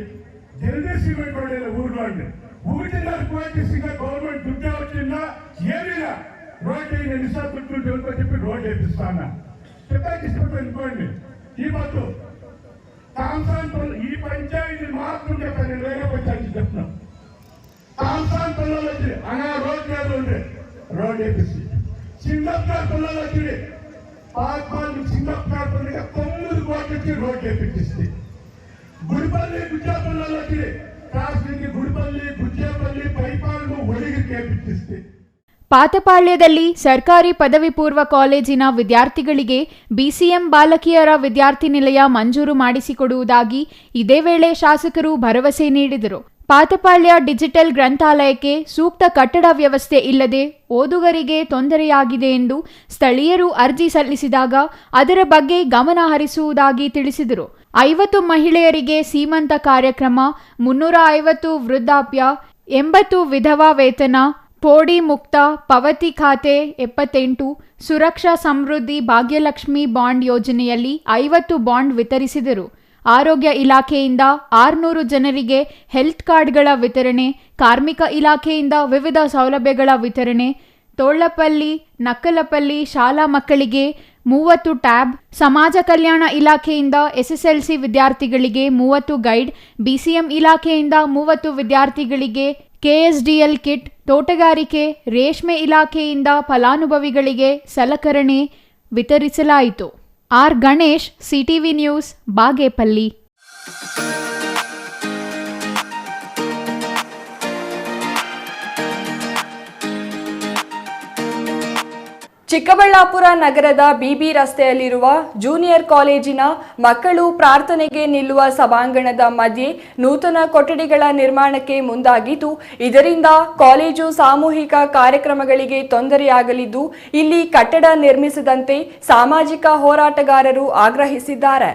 జల్దీ సిమెంట్ రోడ్ ఊరిలో అండి 1.5 కోట్లు గవర్నమెంట్ దుడ్డే వచ్చిందా ఏమిలా రోడ్ నిసార్లు చెప్పి రోడ్ వేపిస్తాను. చెప్పాక ఇష్టపడి వెళ్ళిపోండి. ఈ మొత్తం కాంసాన్ ఈ పంచాయతీ మాత్రం చెప్పాను. నేను వేరే పంచాయతీ చెప్తున్నాను. కాంసాన్ పిల్లలు వచ్చి అలా రోడ్ లేదు ఉండే రోడ్ వేపిస్తుంది. సింగప్గార్ పిల్లలు వచ్చి పాత్మాలు సింగప్గార్ పిల్లగా 9 కోట్లు వచ్చి రోడ్ వేపించిస్తుంది. గుడిపల్లి గుజ్జా పిల్లలు వచ్చి కాశ్మీర్కి గుడిపల్లి గుజ్జాపల్లి పైపాలను ఒడిగి వేపించిస్తే. ಪಾತಪಾಳ್ಯದಲ್ಲಿ ಸರ್ಕಾರಿ ಪದವಿ ಪೂರ್ವ ಕಾಲೇಜಿನ ವಿದ್ಯಾರ್ಥಿಗಳಿಗೆ ಬಿಸಿಎಂ ಬಾಲಕಿಯರ ವಿದ್ಯಾರ್ಥಿ ನಿಲಯ ಮಂಜೂರು ಮಾಡಿಸಿಕೊಡುವುದಾಗಿ ಇದೇ ವೇಳೆ ಶಾಸಕರು ಭರವಸೆ ನೀಡಿದರು. ಪಾತಪಾಳ್ಯ ಡಿಜಿಟಲ್ ಗ್ರಂಥಾಲಯಕ್ಕೆ ಸೂಕ್ತ ಕಟ್ಟಡ ವ್ಯವಸ್ಥೆ ಇಲ್ಲದೆ ಓದುಗರಿಗೆ ತೊಂದರೆಯಾಗಿದೆ ಎಂದು ಸ್ಥಳೀಯರು ಅರ್ಜಿ ಸಲ್ಲಿಸಿದಾಗ ಅದರ ಬಗ್ಗೆ ಗಮನ ಹರಿಸುವುದಾಗಿ ತಿಳಿಸಿದರು. 50 ಮಹಿಳೆಯರಿಗೆ ಸೀಮಂತ ಕಾರ್ಯಕ್ರಮ, 350 ವೃದ್ಧಾಪ್ಯ, 80 ವಿಧವಾ ವೇತನ, ಪೋಡಿ ಮುಕ್ತ ಪವತಿ ಖಾತೆ 78, ಸುರಕ್ಷಾ ಸಮೃದ್ಧಿ ಭಾಗ್ಯಲಕ್ಷ್ಮಿ ಬಾಂಡ್ ಯೋಜನೆಯಲ್ಲಿ 50 ಬಾಂಡ್ ವಿತರಿಸಿದರು. ಆರೋಗ್ಯ ಇಲಾಖೆಯಿಂದ 600 ಜನರಿಗೆ ಹೆಲ್ತ್ ಕಾರ್ಡ್ಗಳ ವಿತರಣೆ, ಕಾರ್ಮಿಕ ಇಲಾಖೆಯಿಂದ ವಿವಿಧ ಸೌಲಭ್ಯಗಳ ವಿತರಣೆ, ತೋಳಪಲ್ಲಿ ನಕ್ಕಲಪಲ್ಲಿ ಶಾಲಾ ಮಕ್ಕಳಿಗೆ 30 ಟ್ಯಾಬ್, ಸಮಾಜ ಕಲ್ಯಾಣ ಇಲಾಖೆಯಿಂದ ಎಸ್ಎಸ್ಎಲ್ಸಿ ವಿದ್ಯಾರ್ಥಿಗಳಿಗೆ 30 ಗೈಡ್, ಬಿಸಿಎಂ ಇಲಾಖೆಯಿಂದ 30 ವಿದ್ಯಾರ್ಥಿಗಳಿಗೆ ಕೆಎಸ್ಡಿಎಲ್ ಕಿಟ್, ತೋಟಗಾರಿಕೆ, ರೇಷ್ಮೆ ಇಲಾಖೆಯಿಂದ ಫಲಾನುಭವಿಗಳಿಗೆ ಸಲಕರಣೆ ವಿತರಿಸಲಾಯಿತು. R Ganesh, CTV news, Bagepalli. Chikkaballapur ನಗರದ ಬಿಬಿ ರಸ್ತೆಯಲ್ಲಿರುವ ಜೂನಿಯರ್ ಕಾಲೇಜಿನ ಮಕ್ಕಳು ಪ್ರಾರ್ಥನೆಗೆ ನಿಲ್ಲುವ ಸಭಾಂಗಣದ ಮಧ್ಯೆ ನೂತನ ಕೊಠಡಿಗಳ ನಿರ್ಮಾಣಕ್ಕೆ ಮುಂದಾಗಿದ್ದು, ಇದರಿಂದ ಕಾಲೇಜು ಸಾಮೂಹಿಕ ಕಾರ್ಯಕ್ರಮಗಳಿಗೆ ತೊಂದರೆಯಾಗಲಿದ್ದು, ಇಲ್ಲಿ ಕಟ್ಟಡ ನಿರ್ಮಿಸದಂತೆ ಸಾಮಾಜಿಕ ಹೋರಾಟಗಾರರು ಆಗ್ರಹಿಸಿದ್ದಾರೆ.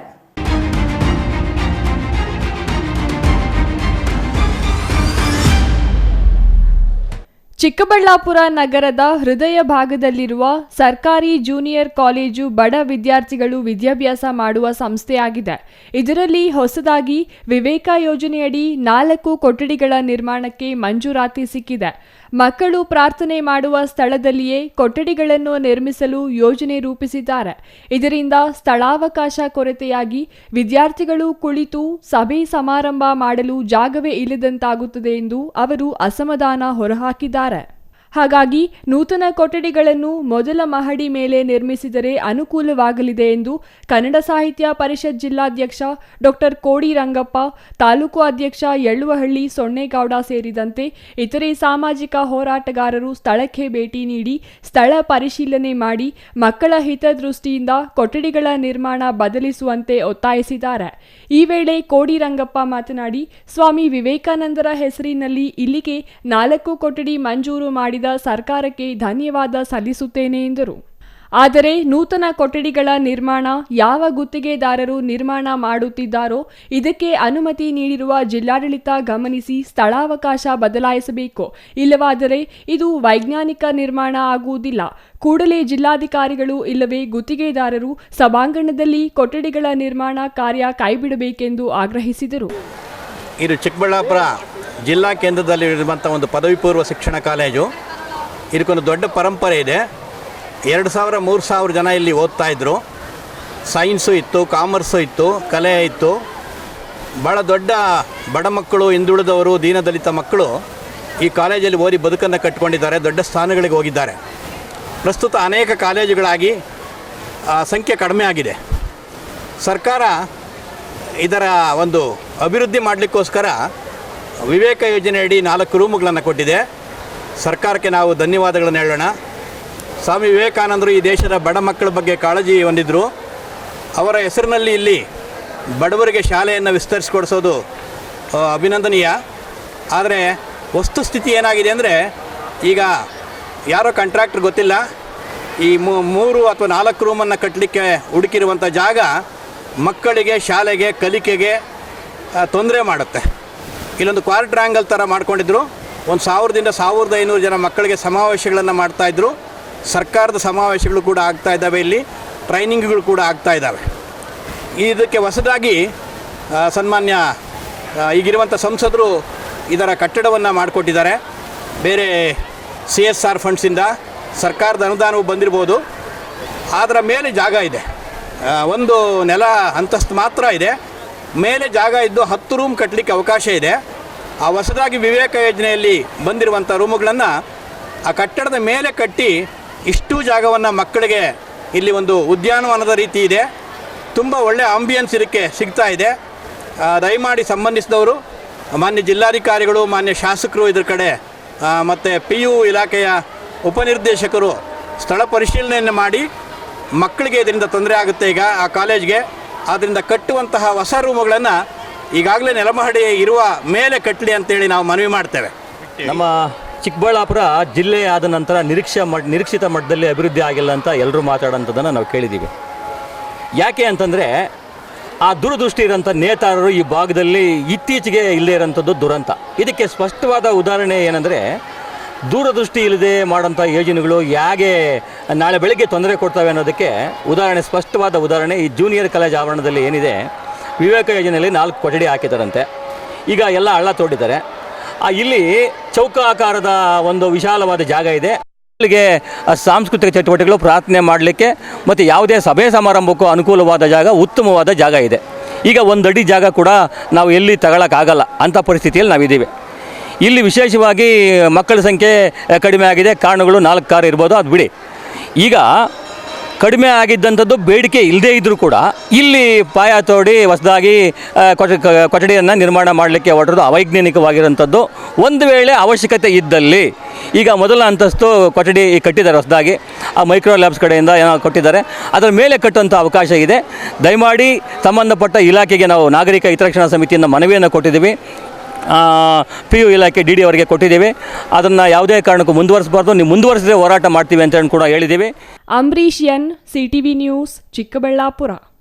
ಚಿಕ್ಕಬಳ್ಳಾಪುರ ನಗರದ ಹೃದಯ ಭಾಗದಲ್ಲಿರುವ ಸರ್ಕಾರಿ ಜೂನಿಯರ್ ಕಾಲೇಜು ಬಡ ವಿದ್ಯಾರ್ಥಿಗಳು ವಿದ್ಯಾಭ್ಯಾಸ ಮಾಡುವ ಸಂಸ್ಥೆಯಾಗಿದೆ. ಇದರಲ್ಲಿ ಹೊಸದಾಗಿ ವಿವೇಕ ಯೋಜನೆಯಡಿ 4 ಕೊಠಡಿಗಳ ನಿರ್ಮಾಣಕ್ಕೆ ಮಂಜೂರಾತಿ ಸಿಕ್ಕಿದೆ. ಮಕ್ಕಳು ಪ್ರಾರ್ಥನೆ ಮಾಡುವ ಸ್ಥಳದಲ್ಲಿಯೇ ಕೊಠಡಿಗಳನ್ನು ನಿರ್ಮಿಸಲು ಯೋಜನೆ ರೂಪಿಸಿದ್ದಾರೆ. ಇದರಿಂದ ಸ್ಥಳಾವಕಾಶ ಕೊರತೆಯಾಗಿ ವಿದ್ಯಾರ್ಥಿಗಳು ಕುಳಿತು ಸಭೆ ಸಮಾರಂಭ ಮಾಡಲು ಜಾಗವೇ ಇಲ್ಲದಂತಾಗುತ್ತದೆ ಎಂದು ಅವರು ಅಸಮಾಧಾನ ಹೊರಹಾಕಿದ್ದಾರೆ. ಹಾಗಾಗಿ ನೂತನ ಕೊಠಡಿಗಳನ್ನು ಮೊದಲ ಮಹಡಿ ಮೇಲೆ ನಿರ್ಮಿಸಿದರೆ ಅನುಕೂಲವಾಗಲಿದೆ ಎಂದು ಕನ್ನಡ ಸಾಹಿತ್ಯ ಪರಿಷತ್ ಜಿಲ್ಲಾಧ್ಯಕ್ಷ ಡಾಕ್ಟರ್ ಕೋಡಿ ರಂಗಪ್ಪ, ತಾಲೂಕು ಅಧ್ಯಕ್ಷ ಯಳ್ಳುವಹಳ್ಳಿ ಸೊನ್ನೇಗೌಡ ಸೇರಿದಂತೆ ಇತರೆ ಸಾಮಾಜಿಕ ಹೋರಾಟಗಾರರು ಸ್ಥಳಕ್ಕೆ ಭೇಟಿ ನೀಡಿ ಸ್ಥಳ ಪರಿಶೀಲನೆ ಮಾಡಿ ಮಕ್ಕಳ ಹಿತದೃಷ್ಟಿಯಿಂದ ಕೊಠಡಿಗಳ ನಿರ್ಮಾಣ ಬದಲಿಸುವಂತೆ ಒತ್ತಾಯಿಸಿದ್ದಾರೆ. ಈ ವೇಳೆ ಕೋಡಿ ರಂಗಪ್ಪ ಮಾತನಾಡಿ, ಸ್ವಾಮಿ ವಿವೇಕಾನಂದರ ಹೆಸರಿನಲ್ಲಿ ಇಲ್ಲಿಗೆ 4 ಕೊಠಡಿ ಮಂಜೂರು ಮಾಡಿದ ಸರ್ಕಾರಕ್ಕೆ ಧನ್ಯವಾದ ಸಲ್ಲಿಸುತ್ತೇನೆ ಎಂದರು. ಆದರೆ ನೂತನ ಕೊಠಡಿಗಳ ನಿರ್ಮಾಣ ಯಾವ ಗುತ್ತಿಗೆದಾರರು ನಿರ್ಮಾಣ ಮಾಡುತ್ತಿದ್ದಾರೋ ಇದಕ್ಕೆ ಅನುಮತಿ ನೀಡಿರುವ ಜಿಲ್ಲಾಡಳಿತ ಗಮನಿಸಿ ಸ್ಥಳಾವಕಾಶ ಬದಲಾಯಿಸಬೇಕು. ಇಲ್ಲವಾದರೆ ಇದು ವೈಜ್ಞಾನಿಕ ನಿರ್ಮಾಣ ಆಗುವುದಿಲ್ಲ. ಕೂಡಲೇ ಜಿಲ್ಲಾಧಿಕಾರಿಗಳು ಇಲ್ಲವೇ ಗುತ್ತಿಗೆದಾರರು ಸಭಾಂಗಣದಲ್ಲಿ ಕೊಠಡಿಗಳ ನಿರ್ಮಾಣ ಕಾರ್ಯ ಕೈಬಿಡಬೇಕೆಂದು ಆಗ್ರಹಿಸಿದರು. ಇದು ಚಿಕ್ಕಬಳ್ಳಾಪುರ ಜಿಲ್ಲಾ ಕೇಂದ್ರದಲ್ಲಿರುವಂಥ ಒಂದು ಪದವಿ ಪೂರ್ವ ಶಿಕ್ಷಣ ಕಾಲೇಜು. ಇದಕ್ಕೊಂದು ದೊಡ್ಡ ಪರಂಪರೆ ಇದೆ. 2000-3000 ಜನ ಇಲ್ಲಿ ಓದ್ತಾ ಇದ್ದರು. ಸೈನ್ಸು ಇತ್ತು, ಕಾಮರ್ಸು ಇತ್ತು, ಕಲೆ ಇತ್ತು. ಭಾಳ ದೊಡ್ಡ ಬಡ ಮಕ್ಕಳು, ಹಿಂದುಳಿದವರು, ದೀನದಲಿತ ಮಕ್ಕಳು ಈ ಕಾಲೇಜಲ್ಲಿ ಓದಿ ಬದುಕನ್ನು ಕಟ್ಟಿಕೊಂಡಿದ್ದಾರೆ, ದೊಡ್ಡ ಸ್ಥಾನಗಳಿಗೆ ಹೋಗಿದ್ದಾರೆ. ಪ್ರಸ್ತುತ ಅನೇಕ ಕಾಲೇಜುಗಳಾಗಿ ಸಂಖ್ಯೆ ಕಡಿಮೆ ಆಗಿದೆ. ಸರ್ಕಾರ ಇದರ ಒಂದು ಅಭಿವೃದ್ಧಿ ಮಾಡಲಿಕ್ಕೋಸ್ಕರ ವಿವೇಕ ಯೋಜನೆಯಡಿ 4 ರೂಮುಗಳನ್ನು ಕೊಟ್ಟಿದೆ. ಸರ್ಕಾರಕ್ಕೆ ನಾವು ಧನ್ಯವಾದಗಳನ್ನು ಹೇಳೋಣ. ಸ್ವಾಮಿ ವಿವೇಕಾನಂದರು ಈ ದೇಶದ ಬಡ ಮಕ್ಕಳ ಬಗ್ಗೆ ಕಾಳಜಿ ಹೊಂದಿದ್ದರು. ಅವರ ಹೆಸರಿನಲ್ಲಿ ಇಲ್ಲಿ ಬಡವರಿಗೆ ಶಾಲೆಯನ್ನು ವಿಸ್ತರಿಸಿಕೊಡಿಸೋದು ಅಭಿನಂದನೀಯ. ಆದರೆ ವಸ್ತುಸ್ಥಿತಿ ಏನಾಗಿದೆ ಅಂದರೆ, ಈಗ ಯಾರೋ ಕಾಂಟ್ರಾಕ್ಟರ್ ಗೊತ್ತಿಲ್ಲ, ಈ 3 ಅಥವಾ 4 ರೂಮನ್ನು ಕಟ್ಟಲಿಕ್ಕೆ ಹುಡುಕಿರುವಂಥ ಜಾಗ ಮಕ್ಕಳಿಗೆ, ಶಾಲೆಗೆ, ಕಲಿಕೆಗೆ ತೊಂದರೆ ಮಾಡುತ್ತೆ. ಇಲ್ಲೊಂದು ಕ್ವಾರ್ಟ್ರಾಂಗಲ್ ಥರ ಮಾಡ್ಕೊಂಡಿದ್ರು. 1000ರಿಂದ 1500 ಜನ ಮಕ್ಕಳಿಗೆ ಸಮಾವೇಶಗಳನ್ನು ಮಾಡ್ತಾಯಿದ್ರು. ಸರ್ಕಾರದ ಸಮಾವೇಶಗಳು ಕೂಡ ಆಗ್ತಾ ಇದ್ದಾವೆ, ಇಲ್ಲಿ ಟ್ರೈನಿಂಗ್ಗಳು ಕೂಡ ಆಗ್ತಾ ಇದ್ದಾವೆ. ಇದಕ್ಕೆ ಹೊಸದಾಗಿ ಸನ್ಮಾನ್ಯ ಈಗಿರುವಂಥ ಸಂಸದರು ಇದರ ಕಟ್ಟಡವನ್ನು ಮಾಡಿಕೊಟ್ಟಿದ್ದಾರೆ. ಬೇರೆ CSR ಫಂಡ್ಸಿಂದ ಸರ್ಕಾರದ ಅನುದಾನವು ಬಂದಿರ್ಬೋದು. ಅದರ ಮೇಲೆ ಜಾಗ ಇದೆ, ಒಂದು ನೆಲ ಅಂತಸ್ತು ಮಾತ್ರ ಇದೆ. ಮೇಲೆ ಜಾಗ ಇದ್ದು 10 ರೂಮ್ ಕಟ್ಟಲಿಕ್ಕೆ ಅವಕಾಶ ಇದೆ. ಆ ಹೊಸದಾಗಿ ವಿವೇಕ ಯೋಜನೆಯಲ್ಲಿ ಬಂದಿರುವಂಥ ರೂಮುಗಳನ್ನು ಆ ಕಟ್ಟಡದ ಮೇಲೆ ಕಟ್ಟಿ ಇಷ್ಟು ಜಾಗವನ್ನು ಮಕ್ಕಳಿಗೆ ಇಲ್ಲಿ ಒಂದು ಉದ್ಯಾನವನದ ರೀತಿ ಇದೆ. ತುಂಬ ಒಳ್ಳೆಯ ಆಂಬಿಯನ್ಸ್ ಇದಕ್ಕೆ ಸಿಗ್ತಾ ಇದೆ. ದಯಮಾಡಿ ಸಂಬಂಧಿಸಿದವರು, ಮಾನ್ಯ ಜಿಲ್ಲಾಧಿಕಾರಿಗಳು, ಮಾನ್ಯ ಶಾಸಕರು ಇದ್ರ ಕಡೆ ಮತ್ತು PU ಇಲಾಖೆಯ ಉಪನಿರ್ದೇಶಕರು ಸ್ಥಳ ಪರಿಶೀಲನೆಯನ್ನು ಮಾಡಿ ಮಕ್ಕಳಿಗೆ ಇದರಿಂದ ತೊಂದರೆ ಆಗುತ್ತೆ ಈಗ ಆ ಕಾಲೇಜ್ಗೆ. ಆದ್ದರಿಂದ ಕಟ್ಟುವಂತಹ ಹೊಸ ರೂಮುಗಳನ್ನು ಈಗಾಗಲೇ ನೆಲಮಹಡಿ ಇರುವ ಮೇಲೆ ಕಟ್ಟಲಿ ಅಂತೇಳಿ ನಾವು ಮನವಿ ಮಾಡ್ತೇವೆ. ನಮ್ಮ ಚಿಕ್ಕಬಳ್ಳಾಪುರ ಜಿಲ್ಲೆ ಆದ ನಂತರ ನಿರೀಕ್ಷಿತ ಮಟ್ಟದಲ್ಲಿ ಅಭಿವೃದ್ಧಿ ಆಗಿಲ್ಲ ಅಂತ ಎಲ್ಲರೂ ಮಾತಾಡೋಂಥದ್ದನ್ನು ನಾವು ಕೇಳಿದ್ದೀವಿ. ಯಾಕೆ ಅಂತಂದರೆ, ಆ ದೂರದೃಷ್ಟಿ ಇರೋಂಥ ನೇತಾರರು ಈ ಭಾಗದಲ್ಲಿ ಇತ್ತೀಚೆಗೆ ಇಲ್ಲದೇ ಇರೋಂಥದ್ದು ದುರಂತ. ಇದಕ್ಕೆ ಸ್ಪಷ್ಟವಾದ ಉದಾಹರಣೆ ಏನಂದರೆ, ದೂರದೃಷ್ಟಿ ಇಲ್ಲದೆ ಮಾಡೋಂಥ ಯೋಜನೆಗಳು ಹೇಗೆ ನಾಳೆ ಬೆಳಗ್ಗೆ ತೊಂದರೆ ಕೊಡ್ತವೆ ಅನ್ನೋದಕ್ಕೆ ಸ್ಪಷ್ಟವಾದ ಉದಾಹರಣೆ ಈ ಜೂನಿಯರ್ ಕಾಲೇಜ್ ಆವರಣದಲ್ಲಿ ಏನಿದೆ. ವಿವೇಕ ಯೋಜನೆಯಲ್ಲಿ 4 ಕೊಠಡಿ ಹಾಕಿದ್ದಾರಂತೆ. ಈಗ ಎಲ್ಲ ಹಳ್ಳ ತೋಡಿದ್ದಾರೆ. ಇಲ್ಲಿ ಚೌಕಾಕಾರದ ಒಂದು ವಿಶಾಲವಾದ ಜಾಗ ಇದೆ. ಇಲ್ಲಿಗೆ ಸಾಂಸ್ಕೃತಿಕ ಚಟುವಟಿಕೆಗಳು, ಪ್ರಾರ್ಥನೆ ಮಾಡಲಿಕ್ಕೆ ಮತ್ತು ಯಾವುದೇ ಸಭೆ ಸಮಾರಂಭಕ್ಕೂ ಅನುಕೂಲವಾದ ಜಾಗ, ಉತ್ತಮವಾದ ಜಾಗ ಇದೆ. ಈಗ 1 ಅಡಿ ಜಾಗ ಕೂಡ ನಾವು ಎಲ್ಲಿ ತಗೊಳ್ಳೋಕ್ಕಾಗಲ್ಲ ಅಂಥ ಪರಿಸ್ಥಿತಿಯಲ್ಲಿ ನಾವಿದ್ದೀವಿ. ಇಲ್ಲಿ ವಿಶೇಷವಾಗಿ ಮಕ್ಕಳ ಸಂಖ್ಯೆ ಕಡಿಮೆ ಆಗಿದೆ. ಕಾರಣಗಳು 4 ಕಾರು ಇರ್ಬೋದು, ಅದು ಬಿಡಿ. ಈಗ ಕಡಿಮೆ ಆಗಿದ್ದಂಥದ್ದು ಬೇಡಿಕೆ ಇಲ್ಲದೇ ಇದ್ದರೂ ಕೂಡ ಇಲ್ಲಿ ಪಾಯ ತೋಡಿ ಹೊಸದಾಗಿ ಕೊಠಡಿಯನ್ನು ನಿರ್ಮಾಣ ಮಾಡಲಿಕ್ಕೆ ಹೊರಟದ್ದು ಅವೈಜ್ಞಾನಿಕವಾಗಿರೋಂಥದ್ದು. ಒಂದು ವೇಳೆ ಅವಶ್ಯಕತೆ ಇದ್ದಲ್ಲಿ ಈಗ ಮೊದಲ ಅಂತಸ್ತು ಕೊಠಡಿ ಕಟ್ಟಿದ್ದಾರೆ ಹೊಸದಾಗಿ, ಆ ಮೈಕ್ರೋ ಲ್ಯಾಬ್ಸ್ ಕಡೆಯಿಂದ ಏನೋ ಕೊಟ್ಟಿದ್ದಾರೆ, ಅದರ ಮೇಲೆ ಕಟ್ಟುವಂಥ ಅವಕಾಶ ಇದೆ. ದಯಮಾಡಿ ಸಂಬಂಧಪಟ್ಟ ಇಲಾಖೆಗೆ ನಾವು ನಾಗರಿಕ ಹಿತರಕ್ಷಣಾ ಸಮಿತಿಯಿಂದ ಮನವಿಯನ್ನು ಕೊಟ್ಟಿದ್ದೀವಿ. PU ಇಲಾಖೆ DD ಅವರಿಗೆ ಕೊಟ್ಟಿದ್ದೀವಿ. ಅದನ್ನು ಯಾವುದೇ ಕಾರಣಕ್ಕೂ ಮುಂದುವರಿಸಬಾರ್ದು, ನೀವು ಮುಂದುವರಿಸಿದ್ರೆ ಹೋರಾಟ ಮಾಡ್ತೀವಿ ಅಂತ ಕೂಡ ಹೇಳಿದ್ದೀವಿ. Ambareesh N, CTV news, Chikkaballapur.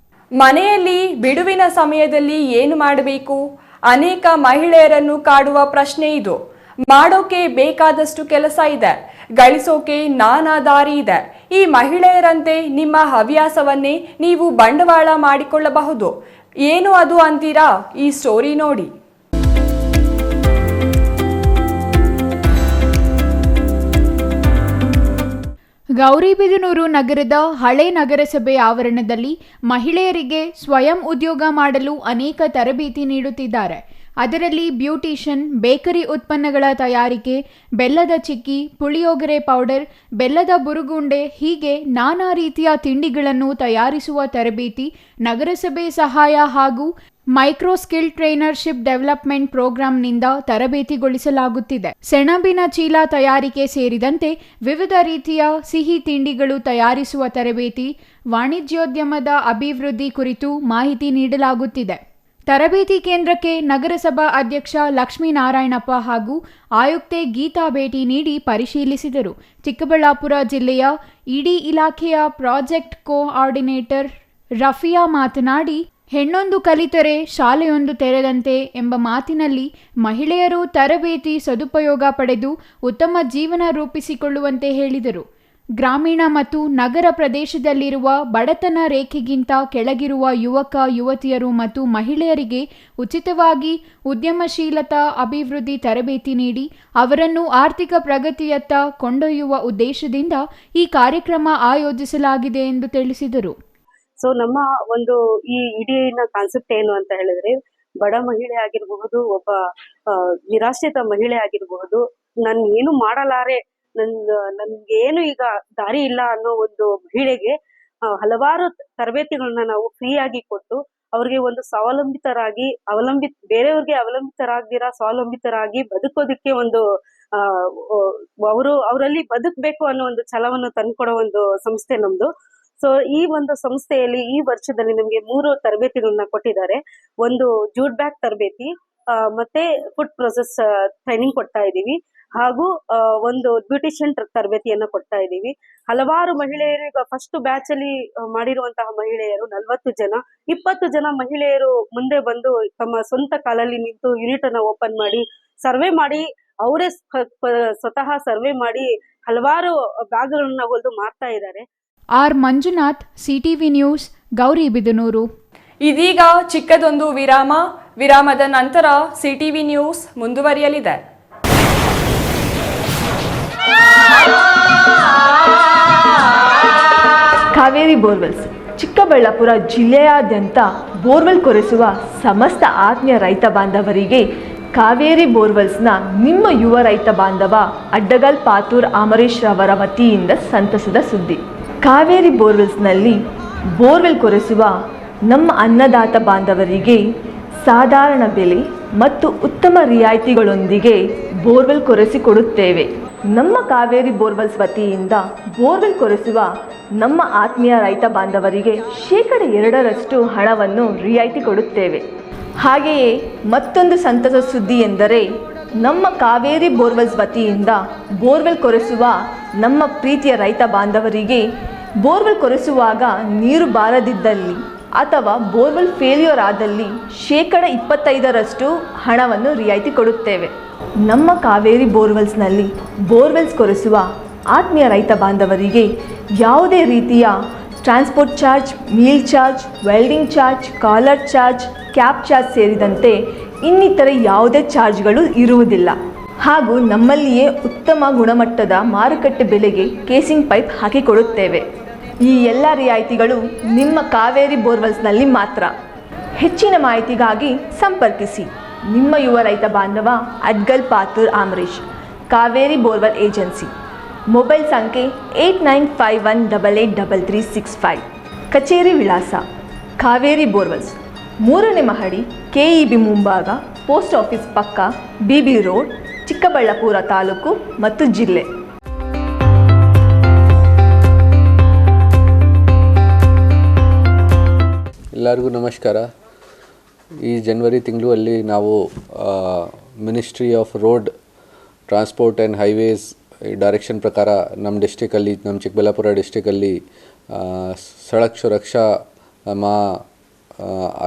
ಮನೆಯಲ್ಲಿ ಬಿಡುವಿನ ಸಮಯದಲ್ಲಿ ಏನು ಮಾಡಬೇಕು? ಅನೇಕ ಮಹಿಳೆಯರನ್ನು ಕಾಡುವ ಪ್ರಶ್ನೆ ಇದು. ಮಾಡೋಕೆ ಬೇಕಾದಷ್ಟು ಕೆಲಸ ಇದೆ, ಗಳಿಸೋಕೆ ನಾನಾ ದಾರಿ ಇದೆ. ಈ ಮಹಿಳೆಯರಂತೆ ನಿಮ್ಮ ಹವ್ಯಾಸವನ್ನೇ ನೀವು ಬಂಡವಾಳ ಮಾಡಿಕೊಳ್ಳಬಹುದು. ಏನು ಅದು ಅಂತೀರಾ? ಈ ಸ್ಟೋರಿ ನೋಡಿ. ಗೌರಿಬಿದನೂರು ನಗರದ ಹಳೆ ನಗರಸಭೆ ಆವರಣದಲ್ಲಿ ಮಹಿಳೆಯರಿಗೆ ಸ್ವಯಂ ಉದ್ಯೋಗ ಮಾಡಲು ಅನೇಕ ತರಬೇತಿ ನೀಡುತ್ತಿದ್ದಾರೆ. ಅದರಲ್ಲಿ ಬ್ಯೂಟಿಷಿಯನ್, ಬೇಕರಿ ಉತ್ಪನ್ನಗಳ ತಯಾರಿಕೆ, ಬೆಲ್ಲದ ಚಿಕ್ಕಿ, ಪುಳಿಯೋಗರೆ ಪೌಡರ್, ಬೆಲ್ಲದ ಬುರುಗುಂಡೆ ಹೀಗೆ ನಾನಾ ರೀತಿಯ ತಿಂಡಿಗಳನ್ನು ತಯಾರಿಸುವ ತರಬೇತಿ ನಗರಸಭೆ ಸಹಾಯ ಹಾಗೂ ಮೈಕ್ರೋ ಸ್ಕಿಲ್ ಟ್ರೈನರ್ಶಿಪ್ ಡೆವಲಪ್ಮೆಂಟ್ ಪ್ರೋಗ್ರಾಂನಿಂದ ತರಬೇತಿಗೊಳಿಸಲಾಗುತ್ತಿದೆ. ಸೆಣಬಿನ ಚೀಲ ತಯಾರಿಕೆ ಸೇರಿದಂತೆ ವಿವಿಧ ರೀತಿಯ ಸಿಹಿ ತಿಂಡಿಗಳು ತಯಾರಿಸುವ ತರಬೇತಿ, ವಾಣಿಜ್ಯೋದ್ಯಮದ ಅಭಿವೃದ್ಧಿ ಕುರಿತು ಮಾಹಿತಿ ನೀಡಲಾಗುತ್ತಿದೆ. ತರಬೇತಿ ಕೇಂದ್ರಕ್ಕೆ ನಗರಸಭಾ ಅಧ್ಯಕ್ಷ ಲಕ್ಷ್ಮೀನಾರಾಯಣಪ್ಪ ಹಾಗೂ ಆಯುಕ್ತೆ ಗೀತಾ ಭೇಟಿ ನೀಡಿ ಪರಿಶೀಲಿಸಿದರು. ಚಿಕ್ಕಬಳ್ಳಾಪುರ ಜಿಲ್ಲೆಯ ಇಡಿ ಇಲಾಖೆಯ ಪ್ರಾಜೆಕ್ಟ್ ಕೋಆರ್ಡಿನೇಟರ್ ರಫಿಯಾ ಮಾತನಾಡಿ, ಹೆಣ್ಣೊಂದು ಕಲಿತರೆ ಶಾಲೆಯೊಂದು ತೆರೆದಂತೆ ಎಂಬ ಮಾತಿನಲ್ಲಿ ಮಹಿಳೆಯರು ತರಬೇತಿ ಸದುಪಯೋಗ ಪಡೆದು ಉತ್ತಮ ಜೀವನ ರೂಪಿಸಿಕೊಳ್ಳುವಂತೆ ಹೇಳಿದರು. ಗ್ರಾಮೀಣ ಮತ್ತು ನಗರ ಪ್ರದೇಶದಲ್ಲಿರುವ ಬಡತನ ರೇಖೆಗಿಂತ ಕೆಳಗಿರುವ ಯುವಕ ಯುವತಿಯರು ಮತ್ತು ಮಹಿಳೆಯರಿಗೆ ಉಚಿತವಾಗಿ ಉದ್ಯಮಶೀಲತಾ ಅಭಿವೃದ್ಧಿ ತರಬೇತಿ ನೀಡಿ ಅವರನ್ನು ಆರ್ಥಿಕ ಪ್ರಗತಿಯತ್ತ ಕೊಂಡೊಯ್ಯುವ ಉದ್ದೇಶದಿಂದ ಈ ಕಾರ್ಯಕ್ರಮ ಆಯೋಜಿಸಲಾಗಿದೆ ಎಂದು ತಿಳಿಸಿದರು. ಸೊ ನಮ್ಮ ಒಂದು ಈ ಇಡೀನ ಕಾನ್ಸೆಪ್ಟ್ ಏನು ಅಂತ ಹೇಳಿದ್ರೆ, ಬಡ ಮಹಿಳೆ ಆಗಿರಬಹುದು, ಒಬ್ಬ ನಿರಾಶ್ರಿತ ಮಹಿಳೆ ಆಗಿರಬಹುದು, ನಾನು ಏನು ಮಾಡಲಾರೆ, ನನ್ಗೇನು ಈಗ ದಾರಿ ಇಲ್ಲ ಅನ್ನೋ ಒಂದು ಮಹಿಳೆಗೆ ಹಲವಾರು ತರಬೇತಿಗಳನ್ನ ನಾವು ಫ್ರೀ ಆಗಿ ಕೊಟ್ಟು ಅವ್ರಿಗೆ ಒಂದು ಸ್ವಾವಲಂಬಿತರಾಗಿ ಬೇರೆಯವ್ರಿಗೆ ಅವಲಂಬಿತರಾಗ್ದಿರಾ ಸ್ವಾವಲಂಬಿತರಾಗಿ ಬದುಕೋದಕ್ಕೆ ಒಂದು ಅವರಲ್ಲಿ ಬದುಕಬೇಕು ಅನ್ನೋ ಒಂದು ಛಲವನ್ನು ತಂದ್ಕೊಡೋ ಒಂದು ಸಂಸ್ಥೆ ನಮ್ದು. ಸೊ ಈ ಒಂದು ಸಂಸ್ಥೆಯಲ್ಲಿ ಈ ವರ್ಷದಲ್ಲಿ ನಮ್ಗೆ 3 ತರಬೇತಿಗಳನ್ನ ಕೊಟ್ಟಿದ್ದಾರೆ. ಒಂದು ಜೂಟ್ ಬ್ಯಾಗ್ ತರಬೇತಿ, ಮತ್ತೆ ಫುಡ್ ಪ್ರೊಸೆಸ್ ಟ್ರೈನಿಂಗ್ ಕೊಡ್ತಾ ಇದ್ದೀವಿ, ಹಾಗೂ ಒಂದು ಬ್ಯೂಟಿಷಿಯನ್ ತರಬೇತಿಯನ್ನ ಕೊಡ್ತಾ ಇದ್ದೀವಿ. ಹಲವಾರು ಮಹಿಳೆಯರು ಈಗ ಫಸ್ಟ್ ಬ್ಯಾಚ್ ಅಲ್ಲಿ ಮಾಡಿರುವಂತಹ ಮಹಿಳೆಯರು 40 ಜನ, 20 ಜನ ಮಹಿಳೆಯರು ಮುಂದೆ ಬಂದು ತಮ್ಮ ಸ್ವಂತ ಕಾಲಲ್ಲಿ ನಿಂತು ಯೂನಿಟ್ ಅನ್ನ ಓಪನ್ ಮಾಡಿ ಸರ್ವೆ ಮಾಡಿ ಅವರೇ ಸ್ವತಃ ಸರ್ವೆ ಮಾಡಿ ಹಲವಾರು ಬ್ಯಾಗ್ಗಳನ್ನ ಹೊಲಿದು ಮಾರ್ತಾ ಇದ್ದಾರೆ. R Manjunath, CTV news, Gauribidanur. ಇದೀಗ ಚಿಕ್ಕದೊಂದು ವಿರಾಮ. ವಿರಾಮದ ನಂತರ CTV ನ್ಯೂಸ್ ಮುಂದುವರಿಯಲಿದೆ. ಕಾವೇರಿ ಬೋರ್ವೆಲ್ಸ್ ಚಿಕ್ಕಬಳ್ಳಾಪುರ ಜಿಲ್ಲೆಯಾದ್ಯಂತ ಬೋರ್ವೆಲ್ ಕೊರೆಸುವ ಸಮಸ್ತ ಆತ್ಮೀಯ ರೈತ ಬಾಂಧವರಿಗೆ ಕಾವೇರಿ ಬೋರ್ವೆಲ್ಸ್ನ ನಿಮ್ಮ ಯುವ ರೈತ ಬಾಂಧವ ಅಡ್ಡಗಲ್ ಪಾತೂರ್ ಅಮರೇಶ್ ರವರ ವತಿಯಿಂದ ಸಂತಸದ ಸುದ್ದಿ. ಕಾವೇರಿ ಬೋರ್ವೆಲ್ಸ್ನಲ್ಲಿ ಬೋರ್ವೆಲ್ ಕೊರೆಸುವ ನಮ್ಮ ಅನ್ನದಾತ ಬಾಂಧವರಿಗೆ ಸಾಧಾರಣ ಬೆಲೆ ಮತ್ತು ಉತ್ತಮ ರಿಯಾಯಿತಿಗಳೊಂದಿಗೆ ಬೋರ್ವೆಲ್ ಕೊರೆಸಿಕೊಡುತ್ತೇವೆ. ನಮ್ಮ ಕಾವೇರಿ ಬೋರ್ವೆಲ್ಸ್ ವತಿಯಿಂದ ಬೋರ್ವೆಲ್ ಕೊರೆಸುವ ನಮ್ಮ ಆತ್ಮೀಯ ರೈತ ಬಾಂಧವರಿಗೆ 2% ಹಣವನ್ನು ರಿಯಾಯಿತಿ ಕೊಡುತ್ತೇವೆ. ಹಾಗೆಯೇ ಮತ್ತೊಂದು ಸಂತಸ ಸುದ್ದಿ ಎಂದರೆ, ನಮ್ಮ ಕಾವೇರಿ ಬೋರ್ವೆಲ್ಸ್ ವತಿಯಿಂದ ಬೋರ್ವೆಲ್ ಕೊರೆಸುವ ನಮ್ಮ ಪ್ರೀತಿಯ ರೈತ ಬಾಂಧವರಿಗೆ ಬೋರ್ವೆಲ್ ಕೊರೆಸುವಾಗ ನೀರು ಬಾರದಿದ್ದಲ್ಲಿ ಅಥವಾ ಬೋರ್ವೆಲ್ ಫೇಲ್ಯೂರ್ ಆದಲ್ಲಿ 25% ಹಣವನ್ನು ರಿಯಾಯಿತಿ ಕೊಡುತ್ತೇವೆ. ನಮ್ಮ ಕಾವೇರಿ ಬೋರ್ವೆಲ್ಸ್ನಲ್ಲಿ ಬೋರ್ವೆಲ್ಸ್ ಕೊರೆಸುವ ಆತ್ಮೀಯ ರೈತ ಬಾಂಧವರಿಗೆ ಯಾವುದೇ ರೀತಿಯ transport charge, meal charge, welding charge, collar charge, cab charge ಸೇರಿದಂತೆ ಇನ್ನಿತರೆ ಯಾವುದೇ ಚಾರ್ಜ್ಗಳು ಇರುವುದಿಲ್ಲ. ಹಾಗೂ ನಮ್ಮಲ್ಲಿಯೇ ಉತ್ತಮ ಗುಣಮಟ್ಟದ ಮಾರುಕಟ್ಟೆ ಬೆಲೆಗೆ ಕೇಸಿಂಗ್ ಪೈಪ್ ಹಾಕಿಕೊಡುತ್ತೇವೆ. ಈ ಎಲ್ಲ ರಿಯಾಯಿತಿಗಳು ನಿಮ್ಮ ಕಾವೇರಿ ಬೋರ್ವೆಲ್ಸ್ನಲ್ಲಿ ಮಾತ್ರ. ಹೆಚ್ಚಿನ ಮಾಹಿತಿಗಾಗಿ ಸಂಪರ್ಕಿಸಿ ನಿಮ್ಮ ಯುವ ರೈತ ಬಾಂಧವ Adgal Pathur Amaresh, Kaveri borewell agency, mobile ಸಂಖ್ಯೆ 8951883365. ಕಚೇರಿ ವಿಳಾಸ ಕಾವೇರಿ ಬೋರ್ವೆಲ್ಸ್, 3ನೇ ಮಹಡಿ, KEB ಮುಂಭಾಗ, ಪೋಸ್ಟ್ ಆಫೀಸ್ ಪಕ್ಕ, BB ರೋಡ್, ಚಿಕ್ಕಬಳ್ಳಾಪುರ ತಾಲೂಕು ಮತ್ತು ಜಿಲ್ಲೆ. ಎಲ್ಲರಿಗೂ ನಮಸ್ಕಾರ. ಈ ಜನವರಿ ತಿಂಗಳಲ್ಲಿ ನಾವು ministry of road transport and highways direction ಪ್ರಕಾರ ನಮ್ಮ ಡಿಸ್ಟಿಕಲ್ಲಿ, ನಮ್ಮ ಚಿಕ್ಕಬಳ್ಳಾಪುರ ಡಿಸ್ಟಿಕಲ್ಲಿ ಸಡಕ್ ಸುರಕ್ಷಾ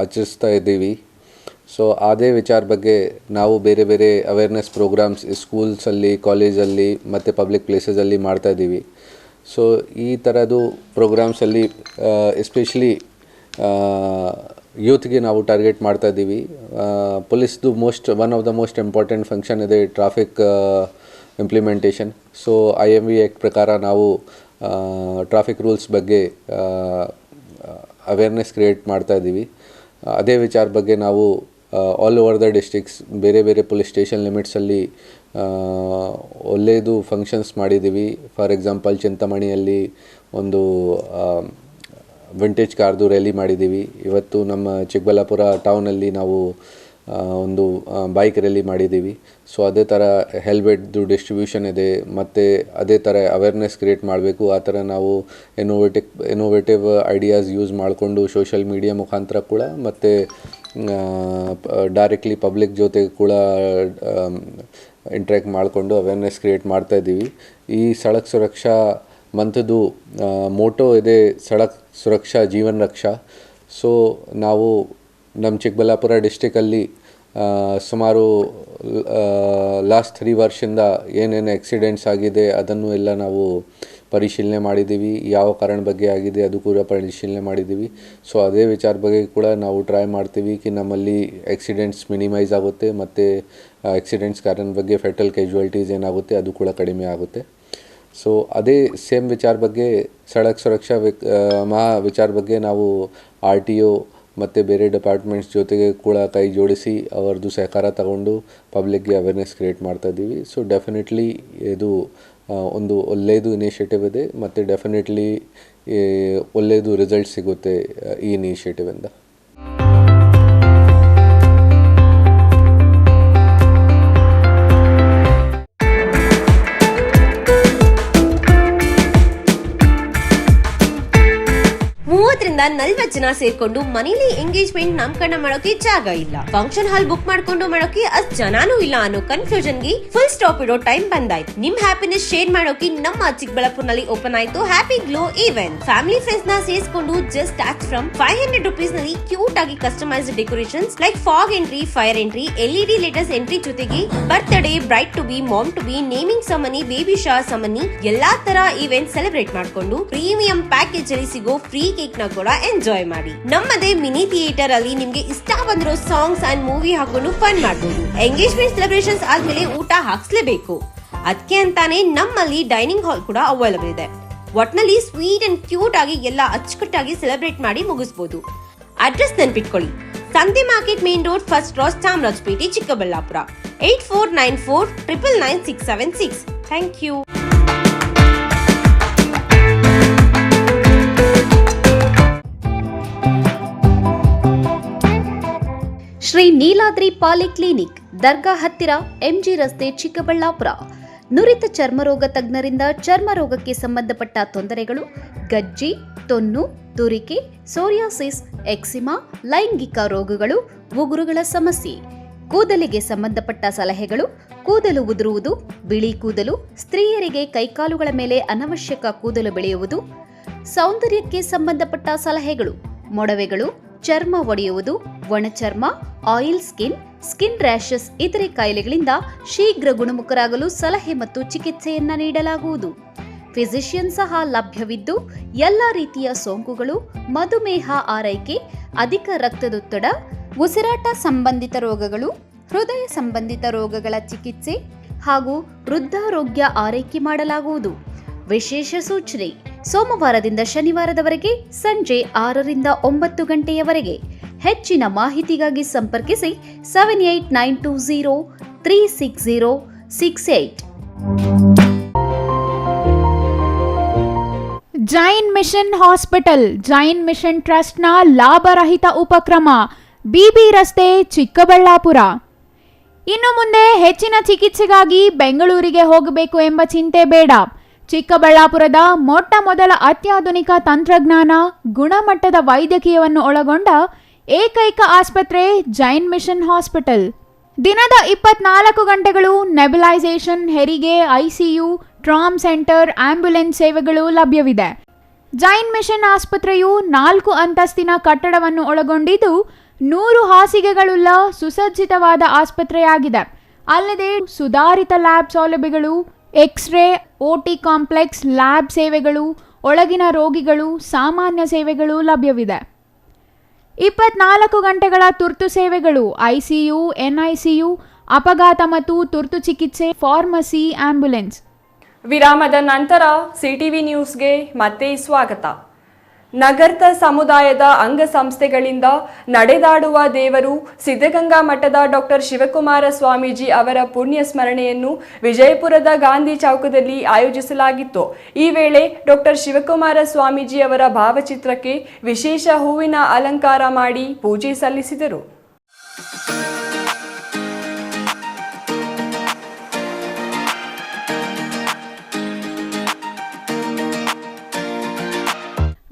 ಆಚರಿಸ್ತಾ ಇದ್ದೀವಿ. ಸೊ ಅದೇ ವಿಚಾರ ಬಗ್ಗೆ ನಾವು ಬೇರೆ ಬೇರೆ ಅವೇರ್ನೆಸ್ ಪ್ರೋಗ್ರಾಮ್ಸ್ ಸ್ಕೂಲ್ಸಲ್ಲಿ, ಕಾಲೇಜಲ್ಲಿ ಮತ್ತು ಪಬ್ಲಿಕ್ ಪ್ಲೇಸಸಲ್ಲಿ ಮಾಡ್ತಾಯಿದ್ದೀವಿ. ಸೊ ಈ ಥರದ್ದು ಪ್ರೋಗ್ರಾಮ್ಸಲ್ಲಿ ಎಸ್ಪೆಷಲಿ ಯೂತ್ಗೆ ನಾವು ಟಾರ್ಗೆಟ್ ಮಾಡ್ತಾ ಇದ್ದೀವಿ. ಪೊಲೀಸ್ದು one of the most important function ಇದೆ traffic implementation. So IMV act ಪ್ರಕಾರ ನಾವು ಟ್ರಾಫಿಕ್ ರೂಲ್ಸ್ ಬಗ್ಗೆ ಅವೇರ್ನೆಸ್ ಕ್ರಿಯೇಟ್ ಮಾಡ್ತಾ ಇದ್ದೀವಿ. ಅದೇ ವಿಚಾರ ಬಗ್ಗೆ ನಾವು ಆಲ್ ಓವರ್ ದ ಡಿಸ್ಟ್ರಿಕ್ಸ್ ಬೇರೆ ಬೇರೆ ಪೊಲೀಸ್ ಸ್ಟೇಷನ್ ಲಿಮಿಟ್ಸಲ್ಲಿ ಒಳ್ಳೆಯದು ಫಂಕ್ಷನ್ಸ್ ಮಾಡಿದ್ದೀವಿ. ಫಾರ್ ಎಕ್ಸಾಂಪಲ್ ಚಿಂತಾಮಣಿಯಲ್ಲಿ ಒಂದು ವಿಂಟೇಜ್ ಕಾರ್ದು ರ್ಯಾಲಿ ಮಾಡಿದ್ದೀವಿ. ಇವತ್ತು ನಮ್ಮ ಚಿಕ್ಕಬಳ್ಳಾಪುರ ಟೌನಲ್ಲಿ ನಾವು ಒಂದು ಬೈಕ್ ರ್ಯಾಲಿ ಮಾಡಿದ್ದೀವಿ. ಸೊ ಅದೇ ಥರ ಹೆಲ್ಮೆಟ್ದು ಡಿಸ್ಟ್ರಿಬ್ಯೂಷನ್ ಇದೆ, ಮತ್ತು ಅದೇ ಥರ ಅವೇರ್ನೆಸ್ ಕ್ರಿಯೇಟ್ ಮಾಡಬೇಕು. ಆ ಥರ ನಾವು ಇನೋವೇಟಿವ್ ಐಡಿಯಾಸ್ ಯೂಸ್ ಮಾಡಿಕೊಂಡು ಸೋಷಿಯಲ್ ಮೀಡಿಯಾ ಮುಖಾಂತರ ಕೂಡ ಮತ್ತು ಡೈರೆಕ್ಟ್ಲಿ ಪಬ್ಲಿಕ್ ಜೊತೆ ಕೂಡ ಇಂಟ್ರ್ಯಾಕ್ಟ್ ಮಾಡಿಕೊಂಡು ಅವೇರ್ನೆಸ್ ಕ್ರಿಯೇಟ್ ಮಾಡ್ತಾಯಿದ್ದೀವಿ. ಈ ಸಡಕ್ ಸುರಕ್ಷಾ ಮಂತ್ದು ಮೋಟೋ ಇದೆ, ಸಡಕ್ ಸುರಕ್ಷಾ ಜೀವನ್ ರಕ್ಷಾ. ಸೊ ನಾವು ನಮ್ಮ ಚಿಕ್ಕಬಳ್ಳಾಪುರ ಡಿಸ್ಟಿಕಲ್ಲಿ ಸುಮಾರು ಲಾಸ್ಟ್ 3 ವರ್ಷದಿಂದ ಏನೇನು ಆಕ್ಸಿಡೆಂಟ್ಸ್ ಆಗಿದೆ ಅದನ್ನು ಎಲ್ಲ ನಾವು ಪರಿಶೀಲನೆ ಮಾಡಿದ್ದೀವಿ. ಯಾವ ಕಾರಣ ಬಗ್ಗೆ ಆಗಿದೆ ಅದು ಕೂಡ ಪರಿಶೀಲನೆ ಮಾಡಿದ್ದೀವಿ. ಸೊ ಅದೇ ವಿಚಾರ ಬಗ್ಗೆ ಕೂಡ ನಾವು ಟ್ರೈ ಮಾಡ್ತೀವಿ ಕಿ ನಮ್ಮಲ್ಲಿ ಆಕ್ಸಿಡೆಂಟ್ಸ್ ಮಿನಿಮೈಸ್ ಆಗುತ್ತೆ, ಮತ್ತು ಆಕ್ಸಿಡೆಂಟ್ಸ್ ಕಾರಣ ಬಗ್ಗೆ ಫೆಟಲ್ ಕ್ಯಾಶುಯಾಲಿಟೀಸ್ ಏನಾಗುತ್ತೆ ಅದು ಕೂಡ ಕಡಿಮೆ ಆಗುತ್ತೆ. ಸೊ ಅದೇ ಸೇಮ್ ವಿಚಾರ ಬಗ್ಗೆ ಸಡಕ್ ಸುರಕ್ಷಾ ವಿಚಾರ ಬಗ್ಗೆ ನಾವು RTO ಮತ್ತು ಬೇರೆ ಡಿಪಾರ್ಟ್ಮೆಂಟ್ಸ್ ಜೊತೆಗೆ ಕೂಡ ಕೈ ಜೋಡಿಸಿ ಅವರದ್ದು ಸಹಕಾರ ತಗೊಂಡು ಪಬ್ಲಿಕ್ಗೆ ಅವೇರ್ನೆಸ್ ಕ್ರಿಯೇಟ್ ಮಾಡ್ತಾಯಿದ್ದೀವಿ. ಸೊ ಡೆಫಿನೆಟ್ಲಿ ಇದು ಒಂದು ಒಳ್ಳೆಯದು ಇನಿಷಿಯೇಟಿವ್ ಇದೆ, ಮತ್ತು ಡೆಫಿನೆಟ್ಲಿ ಒಳ್ಳೆಯದು ರಿಸಲ್ಟ್ ಸಿಗುತ್ತೆ ಈ ಇನಿಷಿಯೇಟಿವಿಂದ. ರಿಂದ 40 ಜನ ಸೇರ್ಕೊಂಡು ಮನೇಲಿ ಎಂಗೇಜ್ಮೆಂಟ್ ನಾಮಕರಣ ಮಾಡೋಕೆ ಜಾಗ ಇಲ್ಲ, ಫಂಕ್ಷನ್ ಹಾಲ್ ಬುಕ್ ಮಾಡ್ಕೊಂಡು ಮಾಡೋಕೆ ಅಷ್ಟ್ ಜನಾನೂ ಇಲ್ಲ ಅನ್ನೋ ಕನ್ಫ್ಯೂಷನ್ ಗೆ ಫುಲ್ ಸ್ಟಾಪ್ ಇಡೋ ಟೈಮ್ ಬಂದಾಯ್ತು. ನಿಮ್ ಹ್ಯಾಪಿನೆಸ್ ಶೇರ್ ಮಾಡೋಕೆ ನಮ್ಮ ಚಿಕ್ಕಬಳ್ಳಾಪುರನಲ್ಲಿ ಓಪನ್ ಆಯ್ತು happy glow event. Family friends ನ ಸೇರಿಸಿಕೊಂಡು ಜಸ್ಟ್ ಸ್ಟಾರ್ಟ್ ಫ್ರಮ್ 500 ರೂಪೀಸ್ ನಲ್ಲಿ ಕ್ಯೂಟ್ ಆಗಿ customized decorations like fog entry, fire entry, LED latest entry ಜೊತೆಗೆ birthday, bride to be, mom to be, naming ceremony, baby shower ceremony ಎಲ್ಲಾ ತರ event celebrate ಮಾಡ್ಕೊಂಡು premium package ಅಲ್ಲಿ ಸಿಗೋ free cake ನ ಕೂಡ ಎಂಜಾಯ್ ಮಾಡಿ. ನಮ್ಮದೇ ಮಿನಿ ಥಿಯೇಟರ್ ಅಲ್ಲಿ ನಿಮ್ಗೆ ಇಷ್ಟ ಬಂದಿರೋ ಸಾಂಗ್ಸ್ ಅಂಡ್ ಮೂವಿ ಹಾಕೊಂಡು ಫನ್ ಮಾಡಬಹುದು. ಎಂಗೇಜ್ಮೆಂಟ್ ಸೆಲೆಬ್ರೇಷನ್ಸ್ ಆದ್ಮೇಲೆ ಊಟ ಹಾಕ್ಸ್ಲೇಬೇಕು, ಅದಕ್ಕೆ ಅಂತಾನೆ ನಮ್ಮಲ್ಲಿ ಡೈನಿಂಗ್ ಹಾಲ್ ಕೂಡ ಅವೈಲೇಬಲ್ ಇದೆ. ಒಟ್ನಲ್ಲಿ ಸ್ವೀಟ್ ಅಂಡ್ ಕ್ಯೂಟ್ ಆಗಿ ಎಲ್ಲ ಅಚ್ಚುಕಟ್ಟಾಗಿ ಸೆಲೆಬ್ರೇಟ್ ಮಾಡಿ ಮುಗಿಸಬಹುದು. ಅಡ್ರೆಸ್ ನೆನ್ಪಿಟ್ಕೊಳ್ಳಿ, ಸಂತೆ market main road, first cross, Chamarajpet, Chikkaballapura. 8494999676. Thank you. Shri Neeladri polyclinic, ದರ್ಗಾ ಹತ್ತಿರ, MG ರಸ್ತೆ, ಚಿಕ್ಕಬಳ್ಳಾಪುರ. ನುರಿತ ಚರ್ಮರೋಗ ತಜ್ಞರಿಂದ ಚರ್ಮರೋಗಕ್ಕೆ ಸಂಬಂಧಪಟ್ಟ ತೊಂದರೆಗಳು, ಗಜ್ಜಿ, ತೊನ್ನು, ತುರಿಕೆ, ಸೋರಿಯಾಸಿಸ್, ಎಕ್ಸಿಮಾ, ಲೈಂಗಿಕ ರೋಗಗಳು, ಉಗುರುಗಳ ಸಮಸ್ಯೆ, ಕೂದಲಿಗೆ ಸಂಬಂಧಪಟ್ಟ ಸಲಹೆಗಳು, ಕೂದಲು ಉದುರುವುದು, ಬಿಳಿ ಕೂದಲು, ಸ್ತ್ರೀಯರಿಗೆ ಕೈಕಾಲುಗಳ ಮೇಲೆ ಅನವಶ್ಯಕ ಕೂದಲು ಬೆಳೆಯುವುದು, ಸೌಂದರ್ಯಕ್ಕೆ ಸಂಬಂಧಪಟ್ಟ ಸಲಹೆಗಳು, ಮೊಡವೆಗಳು, ಚರ್ಮ ಒಡೆಯುವುದು, ಒಣಚರ್ಮ, ಆಯಿಲ್ ಸ್ಕಿನ್, ಸ್ಕಿನ್ ರ್ಯಾಷಸ್ ಇತರೆ ಕಾಯಿಲೆಗಳಿಂದ ಶೀಘ್ರ ಗುಣಮುಖರಾಗಲು ಸಲಹೆ ಮತ್ತು ಚಿಕಿತ್ಸೆಯನ್ನ ನೀಡಲಾಗುವುದು. ಫಿಸಿಷಿಯನ್ ಸಹ ಲಭ್ಯವಿದ್ದು ಎಲ್ಲ ರೀತಿಯ ಸೋಂಕುಗಳು, ಮಧುಮೇಹ ಆರೈಕೆ, ಅಧಿಕ ರಕ್ತದೊತ್ತಡ, ಉಸಿರಾಟ ಸಂಬಂಧಿತ ರೋಗಗಳು, ಹೃದಯ ಸಂಬಂಧಿತ ರೋಗಗಳ ಚಿಕಿತ್ಸೆ ಹಾಗೂ ವೃದ್ಧಾರೋಗ್ಯ ಆರೈಕೆ ಮಾಡಲಾಗುವುದು. ವಿಶೇಷ ಸೂಚನೆ: ಸೋಮವಾರದಿಂದ ಶನಿವಾರದವರೆಗೆ ಸಂಜೆ 6 ರಿಂದ 9 ಗಂಟೆಯವರೆಗೆ. ಹೆಚ್ಚಿನ ಮಾಹಿತಿಗಾಗಿ ಸಂಪರ್ಕಿಸಿ 7892036068. Jain mission hospital, Jain mission ಟ್ರಸ್ಟ್ನ ಲಾಭರಹಿತ ಉಪಕ್ರಮ, ಬಿಬಿ ರಸ್ತೆ, ಚಿಕ್ಕಬಳ್ಳಾಪುರ. ಇನ್ನು ಮುಂದೆ ಹೆಚ್ಚಿನ ಚಿಕಿತ್ಸೆಗಾಗಿ ಬೆಂಗಳೂರಿಗೆ ಹೋಗಬೇಕು ಎಂಬ ಚಿಂತೆ ಬೇಡ. ಚಿಕ್ಕಬಳ್ಳಾಪುರದ ಮೊಟ್ಟ ಮೊದಲ ಅತ್ಯಾಧುನಿಕ ತಂತ್ರಜ್ಞಾನ, ಗುಣಮಟ್ಟದ ವೈದ್ಯಕೀಯವನ್ನು ಒಳಗೊಂಡ ಏಕೈಕ ಆಸ್ಪತ್ರೆ ಜೈನ್ ಮಿಷನ್ ಹಾಸ್ಪಿಟಲ್. ದಿನದ 24 ಗಂಟೆಗಳು ನೆಬುಲೈಸೇಷನ್, ಹೆರಿಗೆ, ಐಸಿಯು, ಟ್ರಾಮ್ ಸೆಂಟರ್, ಆಂಬ್ಯುಲೆನ್ಸ್ ಸೇವೆಗಳು ಲಭ್ಯವಿದೆ. ಜೈನ್ ಮಿಷನ್ ಆಸ್ಪತ್ರೆಯು 4 ಅಂತಸ್ತಿನ ಕಟ್ಟಡವನ್ನು ಒಳಗೊಂಡಿದ್ದು 100 ಹಾಸಿಗೆಗಳುಳ್ಳ ಸುಸಜ್ಜಿತವಾದ ಆಸ್ಪತ್ರೆಯಾಗಿದೆ. ಅಲ್ಲದೆ ಸುಧಾರಿತ ಲ್ಯಾಬ್ ಸೌಲಭ್ಯಗಳು, ಎಕ್ಸ್ರೇ, ಓಟಿ ಕಾಂಪ್ಲೆಕ್ಸ್, ಲ್ಯಾಬ್ ಸೇವೆಗಳು, ಒಳಗಿನ ರೋಗಿಗಳು, ಸಾಮಾನ್ಯ ಸೇವೆಗಳು ಲಭ್ಯವಿದೆ. 24 ಗಂಟೆಗಳ ತುರ್ತು ಸೇವೆಗಳು, ಐಸಿಯು, ಎನ್ಐಸಿಯು, ಅಪಘಾತ ಮತ್ತು ತುರ್ತು ಚಿಕಿತ್ಸೆ, ಫಾರ್ಮಸಿ, ಆಂಬ್ಯುಲೆನ್ಸ್. ವಿರಾಮದ ನಂತರ ಸಿಟಿವಿ ನ್ಯೂಸ್ಗೆ ಮತ್ತೆ ಸ್ವಾಗತ. ನಗರದ ಸಮುದಾಯದ ಅಂಗಸಂಸ್ಥೆಗಳಿಂದ ನಡೆದಾಡುವ ದೇವರು ಸಿದ್ಧಗಂಗಾ ಮಠದ ಡಾಕ್ಟರ್ ಶಿವಕುಮಾರ ಸ್ವಾಮೀಜಿ ಅವರ ಪುಣ್ಯ ಸ್ಮರಣೆಯನ್ನು ವಿಜಯಪುರದ ಗಾಂಧಿ ಚೌಕದಲ್ಲಿ ಆಯೋಜಿಸಲಾಗಿತ್ತು. ಈ ವೇಳೆ ಡಾಕ್ಟರ್ ಶಿವಕುಮಾರ ಸ್ವಾಮೀಜಿ ಅವರ ಭಾವಚಿತ್ರಕ್ಕೆ ವಿಶೇಷ ಹೂವಿನ ಅಲಂಕಾರ ಮಾಡಿ ಪೂಜೆ ಸಲ್ಲಿಸಿದರು.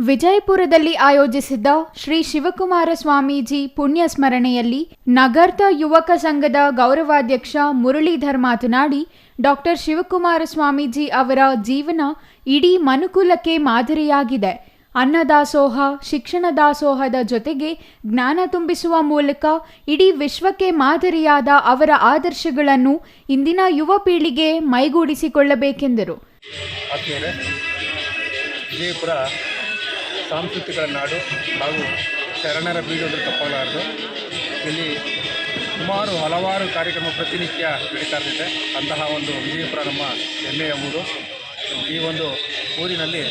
ವಿಜಯಪುರದಲ್ಲಿ ಆಯೋಜಿಸಿದ್ದ ಶ್ರೀ ಶಿವಕುಮಾರ ಸ್ವಾಮೀಜಿ ಪುಣ್ಯ ಸ್ಮರಣೆಯಲ್ಲಿ ನಗರದ ಯುವಕ ಸಂಘದ ಗೌರವಾಧ್ಯಕ್ಷ ಮುರಳೀಧರ್ ಮಾತನಾಡಿ, ಡಾಕ್ಟರ್ ಶಿವಕುಮಾರ ಸ್ವಾಮೀಜಿ ಅವರ ಜೀವನ ಇಡೀ ಮನುಕುಲಕ್ಕೆ ಮಾದರಿಯಾಗಿದೆ. ಅನ್ನದಾಸೋಹ, ಶಿಕ್ಷಣ ದಾಸೋಹದ ಜೊತೆಗೆ ಜ್ಞಾನ ತುಂಬಿಸುವ ಮೂಲಕ ಇಡೀ ವಿಶ್ವಕ್ಕೆ ಮಾದರಿಯಾದ ಅವರ ಆದರ್ಶಗಳನ್ನು ಇಂದಿನ ಯುವ ಪೀಳಿಗೆ ಮೈಗೂಡಿಸಿಕೊಳ್ಳಬೇಕೆಂದರು. ವಿಜಯಪುರ ಸಾಂಸ್ಕೃತಿಕ ನಾಡು ಹಾಗೂ ಶರಣರ ಬೀಜೋದು ತಪ್ಪಾಗಲಾರದು. ಇಲ್ಲಿ ಹಲವಾರು ಕಾರ್ಯಕ್ರಮ ಪ್ರತಿನಿತ್ಯ ನಡೀತಾ ಇರ್ತದೆ. ಅಂತಹ ಒಂದು ವಿಜಯಪುರ ನಮ್ಮ ಹೆಮ್ಮೆಯ ಊರು. ಈ ಒಂದು ಊರಿನಲ್ಲಿ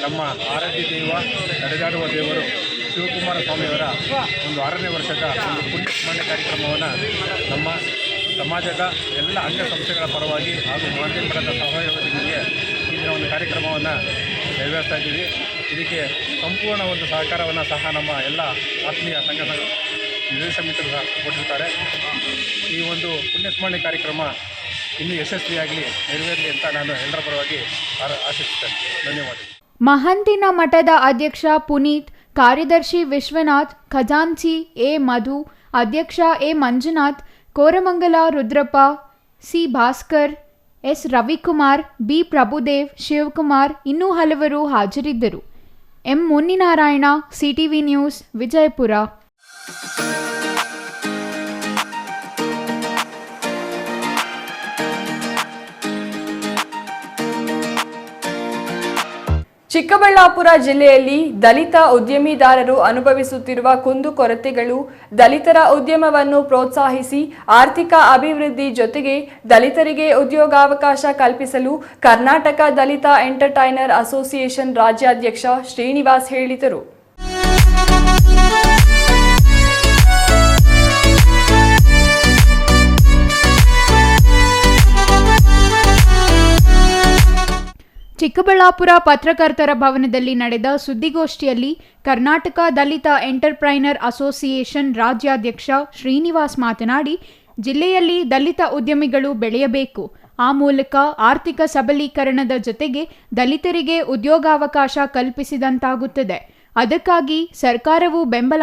ನಮ್ಮ ಆರಾಧ್ಯ ದೈವ, ನಡೆದಾಡುವ ದೇವರು ಶಿವಕುಮಾರ ಸ್ವಾಮಿಯವರ ಒಂದು 6ನೇ ವರ್ಷದ ಒಂದು ಪುಣ್ಯ ಸ್ಮರಣೆ ಕಾರ್ಯಕ್ರಮವನ್ನು ನಮ್ಮ ಸಮಾಜದ ಎಲ್ಲ ಅಂಗಸಂಸ್ಥೆಗಳ ಪರವಾಗಿ ಹಾಗೂ ಮಾಧ್ಯಮ ಮಠದ ಸಹಯೋಗದೊಂದಿಗೆ ಈ ದಿನ ಒಂದು ಕಾರ್ಯಕ್ರಮವನ್ನು ನೆರವೇರಿಸ್ತಾ ಇದ್ದೀವಿ. ಇದಕ್ಕೆ ಸಂಪೂರ್ಣ ಒಂದು ಸಹಕಾರವನ್ನು ಸಹ ನಮ್ಮ ಎಲ್ಲ ಆತ್ಮೀಯ ಸಂಘ ನಿರ್ದೇಶಕ ಮಿತ್ರರು ಸಹ ಕೊಟ್ಟಿರ್ತಾರೆ. ಈ ಒಂದು ಪುಣ್ಯಸ್ಮರಣೆ ಕಾರ್ಯಕ್ರಮ ಇನ್ನೂ ಯಶಸ್ವಿಯಾಗಲಿ, ನೆರವೇರಲಿ ಅಂತ ನಾನು ಎಲ್ಲರ ಪರವಾಗಿ ಆಶಿಸುತ್ತೇನೆ. ಧನ್ಯವಾದಗಳು. ಮಹಂತಿನ ಮಠದ ಅಧ್ಯಕ್ಷ ಪುನೀತ್, ಕಾರ್ಯದರ್ಶಿ ವಿಶ್ವನಾಥ್, ಖಜಾಂಚಿ ಎ ಮಧು, ಅಧ್ಯಕ್ಷ A Manjunath, Koramangala Rudrappa, C Bhaskar, S Ravikumar, B Prabhudev, Shivakumar ಇನ್ನೂ ಹಲವರು ಹಾಜರಿದ್ದರು. M Muninarayana, CTV news, Vijayapura. Chikkaballapur ಜಿಲ್ಲೆಯಲ್ಲಿ ದಲಿತ ಉದ್ಯಮಿದಾರರು ಅನುಭವಿಸುತ್ತಿರುವ ಕುಂದುಕೊರತೆಗಳು, ದಲಿತರ ಉದ್ಯಮವನ್ನು ಪ್ರೋತ್ಸಾಹಿಸಿ ಆರ್ಥಿಕ ಅಭಿವೃದ್ಧಿ ಜೊತೆಗೆ ದಲಿತರಿಗೆ ಉದ್ಯೋಗಾವಕಾಶ ಕಲ್ಪಿಸಲು ಕರ್ನಾಟಕ ದಲಿತ ಎಂಟರ್ಟೈನರ್ ಅಸೋಸಿಯೇಷನ್ ರಾಜ್ಯಾಧ್ಯಕ್ಷ ಶ್ರೀನಿವಾಸ್ ಹೇಳಿದರು. ಚಿಕ್ಕಬಳ್ಳಾಪುರ ಪತ್ರಕರ್ತರ ಭವನದಲ್ಲಿ ನಡೆದ ಸುದ್ದಿಗೋಷ್ಠಿಯಲ್ಲಿ ಕರ್ನಾಟಕ ದಲಿತ ಎಂಟರ್ಪ್ರೈನರ್ ಅಸೋಸಿಯೇಷನ್ ರಾಜ್ಯಾಧ್ಯಕ್ಷ ಶ್ರೀನಿವಾಸ್ ಮಾತನಾಡಿ, ಜಿಲ್ಲೆಯಲ್ಲಿ ದಲಿತ ಉದ್ಯಮಿಗಳು ಬೆಳೆಯಬೇಕು. ಆ ಮೂಲಕ ಆರ್ಥಿಕ ಸಬಲೀಕರಣದ ಜೊತೆಗೆ ದಲಿತರಿಗೆ ಉದ್ಯೋಗಾವಕಾಶ ಕಲ್ಪಿಸಿದಂತಾಗುತ್ತದೆ. ಅದಕ್ಕಾಗಿ ಸರ್ಕಾರವು ಬೆಂಬಲ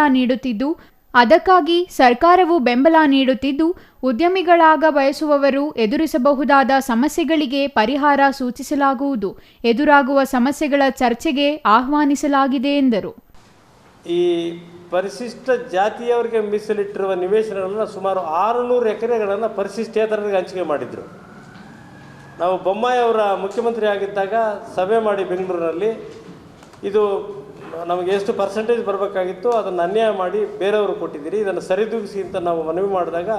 ನೀಡುತ್ತಿದ್ದು ಉದ್ಯಮಿಗಳಾಗ ಬಯಸುವವರು ಎದುರಿಸಬಹುದಾದ ಸಮಸ್ಯೆಗಳಿಗೆ ಪರಿಹಾರ ಸೂಚಿಸಲಾಗುವುದು. ಎದುರಾಗುವ ಸಮಸ್ಯೆಗಳ ಚರ್ಚೆಗೆ ಆಹ್ವಾನಿಸಲಾಗಿದೆ ಎಂದರು. ಈ ಪರಿಶಿಷ್ಟ ಜಾತಿಯವರಿಗೆ ಮೀಸಲಿಟ್ಟಿರುವ ನಿವೇಶನಗಳನ್ನು ಸುಮಾರು 600 ಎಕರೆಗಳನ್ನು ಪರಿಶಿಷ್ಟೇತರರಿಗೆ ಹಂಚಿಕೆ ಮಾಡಿದರು. ನಾವು ಬೊಮ್ಮಾಯಿ ಅವರ ಮುಖ್ಯಮಂತ್ರಿ ಆಗಿದ್ದಾಗ ಸಭೆ ಮಾಡಿ ಬೆಂಗಳೂರಿನಲ್ಲಿ ಇದು ನಮಗೆ ಎಷ್ಟು ಪರ್ಸೆಂಟೇಜ್ ಬರಬೇಕಾಗಿತ್ತು ಅದನ್ನು ಅನ್ಯಾಯ ಮಾಡಿ ಬೇರೆಯವರು ಕೊಟ್ಟಿದ್ದೀರಿ, ಇದನ್ನು ಸರಿದೂಗಿಸಿ ಅಂತ ನಾವು ಮನವಿ ಮಾಡಿದಾಗ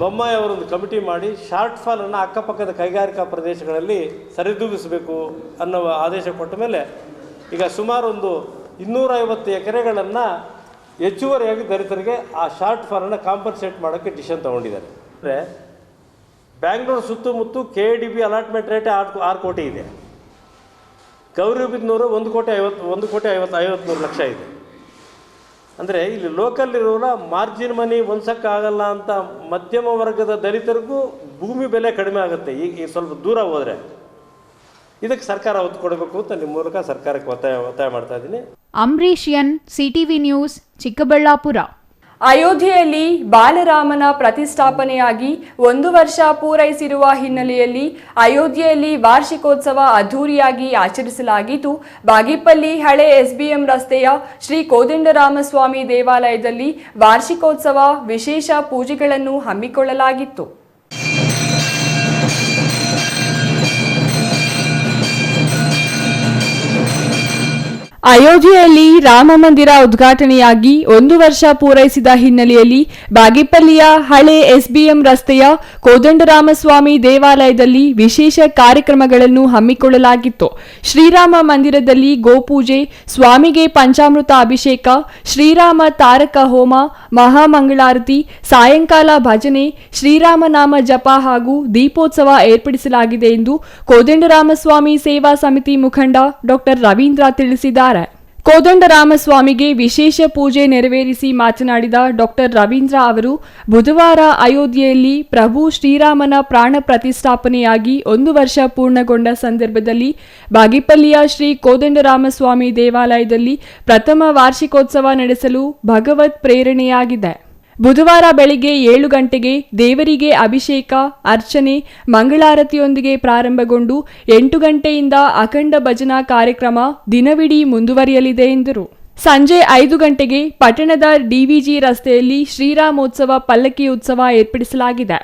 ಬೊಮ್ಮಾಯಿ ಅವರೊಂದು ಕಮಿಟಿ ಮಾಡಿ ಶಾರ್ಟ್ ಫಾಲನ್ನು ಅಕ್ಕಪಕ್ಕದ ಕೈಗಾರಿಕಾ ಪ್ರದೇಶಗಳಲ್ಲಿ ಸರಿದೂಗಿಸಬೇಕು ಅನ್ನೋ ಆದೇಶ ಕೊಟ್ಟ ಮೇಲೆ ಈಗ ಸುಮಾರು ಒಂದು 250 ಎಕರೆಗಳನ್ನು ಹೆಚ್ಚುವರಿಯಾಗಿ ದಲಿತರಿಗೆ ಆ ಶಾರ್ಟ್ ಫಾಲನ್ನು ಕಾಂಪನ್ಸೇಟ್ ಮಾಡೋಕ್ಕೆ ಡಿಸಿಷನ್ ತೊಗೊಂಡಿದ್ದಾರೆ. ಅಂದರೆ ಬ್ಯಾಂಗ್ಳೂರು ಸುತ್ತಮುತ್ತ KDB ಅಲಾಟ್ಮೆಂಟ್ ರೇಟೇ 6 ಕೋಟಿ ಇದೆ. ಗೌರಿಬಿದನೂರು 1,50,50,000 ಲಕ್ಷ ಇದೆ. ಅಂದರೆ ಇಲ್ಲಿ ಲೋಕಲ್ ಇರೋರ ಮಾರ್ಜಿನ್ ಮನಿ ಹೊಂದ್ಸೋಕ್ಕಾಗಲ್ಲ ಅಂತ ಮಧ್ಯಮ ವರ್ಗದ ದಲಿತರಿಗೂ ಭೂಮಿ ಬೆಲೆ ಕಡಿಮೆ ಆಗುತ್ತೆ ಈಗ ಸ್ವಲ್ಪ ದೂರ ಹೋದರೆ. ಇದಕ್ಕೆ ಸರ್ಕಾರ ಒತ್ತು ಕೊಡಬೇಕು ಅಂತ ನಿಮ್ಮ ಮೂಲಕ ಸರ್ಕಾರಕ್ಕೆ ಒತ್ತಾಯ ಮಾಡ್ತಾ ಇದ್ದೀನಿ. Ambareesh N, CTV news, Chikkaballapur. ಅಯೋಧ್ಯೆಯಲ್ಲಿ ಬಾಲರಾಮನ ಪ್ರತಿಷ್ಠಾಪನೆಯಾಗಿ 1 ವರ್ಷ ಪೂರೈಸಿರುವ ಹಿನ್ನೆಲೆಯಲ್ಲಿ ಅಯೋಧ್ಯೆಯಲ್ಲಿ ವಾರ್ಷಿಕೋತ್ಸವ ಅದ್ಧೂರಿಯಾಗಿ ಆಚರಿಸಲಾಗಿದ್ದು, ಬಾಗೇಪಲ್ಲಿ ಹಳೆ ಎಸ್ಬಿಎಂ ರಸ್ತೆಯ ಶ್ರೀ ಕೋದಂಡರಾಮಸ್ವಾಮಿ ದೇವಾಲಯದಲ್ಲಿ ವಾರ್ಷಿಕೋತ್ಸವ ವಿಶೇಷ ಪೂಜೆಗಳನ್ನು ಹಮ್ಮಿಕೊಳ್ಳಲಾಗಿತ್ತು. ಅಯೋಧ್ಯೆಯಲ್ಲಿ ರಾಮ ಮಂದಿರ ಉದ್ಘಾಟನೆಯಾಗಿ 1 ವರ್ಷ ಪೂರೈಸಿದ ಹಿನ್ನೆಲೆಯಲ್ಲಿ ಬಾಗೇಪಲ್ಲಿಯ ಹಳೆ ಎಸ್ಬಿಎಂ ರಸ್ತೆಯ ಕೋದಂಡರಾಮಸ್ವಾಮಿ ದೇವಾಲಯದಲ್ಲಿ ವಿಶೇಷ ಕಾರ್ಯಕ್ರಮಗಳನ್ನು ಹಮ್ಮಿಕೊಳ್ಳಲಾಗಿತ್ತು. ಶ್ರೀರಾಮ ಮಂದಿರದಲ್ಲಿ ಗೋಪೂಜೆ, ಸ್ವಾಮಿಗೆ ಪಂಚಾಮೃತ ಅಭಿಷೇಕ, ಶ್ರೀರಾಮ ತಾರಕ ಹೋಮ, ಮಹಾಮಂಗಳಾರತಿ, ಸಾಯಂಕಾಲ ಭಜನೆ, ಶ್ರೀರಾಮನಾಮ ಜಪ ಹಾಗೂ ದೀಪೋತ್ಸವ ಏರ್ಪಡಿಸಲಾಗಿದೆ ಎಂದು ಕೋದಂಡರಾಮಸ್ವಾಮಿ ಸೇವಾ ಸಮಿತಿ ಮುಖಂಡ ಡಾಕ್ಟರ್ ರವೀಂದ್ರ ತಿಳಿಸಿದ್ದಾರೆ. ಕೋದಂಡರಾಮಸ್ವಾಮಿಗೆ ವಿಶೇಷ ಪೂಜೆ ನೆರವೇರಿಸಿ ಮಾತನಾಡಿದ ಡಾಕ್ಟರ್ ರವೀಂದ್ರ ಅವರು, ಬುಧವಾರ ಅಯೋಧ್ಯೆಯಲ್ಲಿ ಪ್ರಭು ಶ್ರೀರಾಮನ ಪ್ರಾಣ ಪ್ರತಿಷ್ಠಾಪನೆಯಾಗಿ 1 ವರ್ಷ ಪೂರ್ಣಗೊಂಡ ಸಂದರ್ಭದಲ್ಲಿ ಬಾಗೇಪಲ್ಲಿಯ ಶ್ರೀ ಕೋದಂಡರಾಮಸ್ವಾಮಿ ದೇವಾಲಯದಲ್ಲಿ ಪ್ರಥಮ ವಾರ್ಷಿಕೋತ್ಸವ ನಡೆಸಲು ಭಗವತ್ ಪ್ರೇರಣೆಯಾಗಿದೆ. ಬುಧವಾರ ಬೆಳಿಗ್ಗೆ 7 ಗಂಟೆಗೆ ದೇವರಿಗೆ ಅಭಿಷೇಕ, ಅರ್ಚನೆ, ಮಂಗಳಾರತಿಯೊಂದಿಗೆ ಪ್ರಾರಂಭಗೊಂಡು 8 ಗಂಟೆಯಿಂದ ಅಖಂಡ ಭಜನಾ ಕಾರ್ಯಕ್ರಮ ದಿನವಿಡೀ ಮುಂದುವರಿಯಲಿದೆ ಎಂದರು. ಸಂಜೆ 5 ಗಂಟೆಗೆ ಪಟ್ಟಣದ ಡಿವಿಜಿ ರಸ್ತೆಯಲ್ಲಿ ಶ್ರೀರಾಮೋತ್ಸವ ಪಲ್ಲಕ್ಕಿ ಉತ್ಸವ ಏರ್ಪಡಿಸಲಾಗಿದೆ.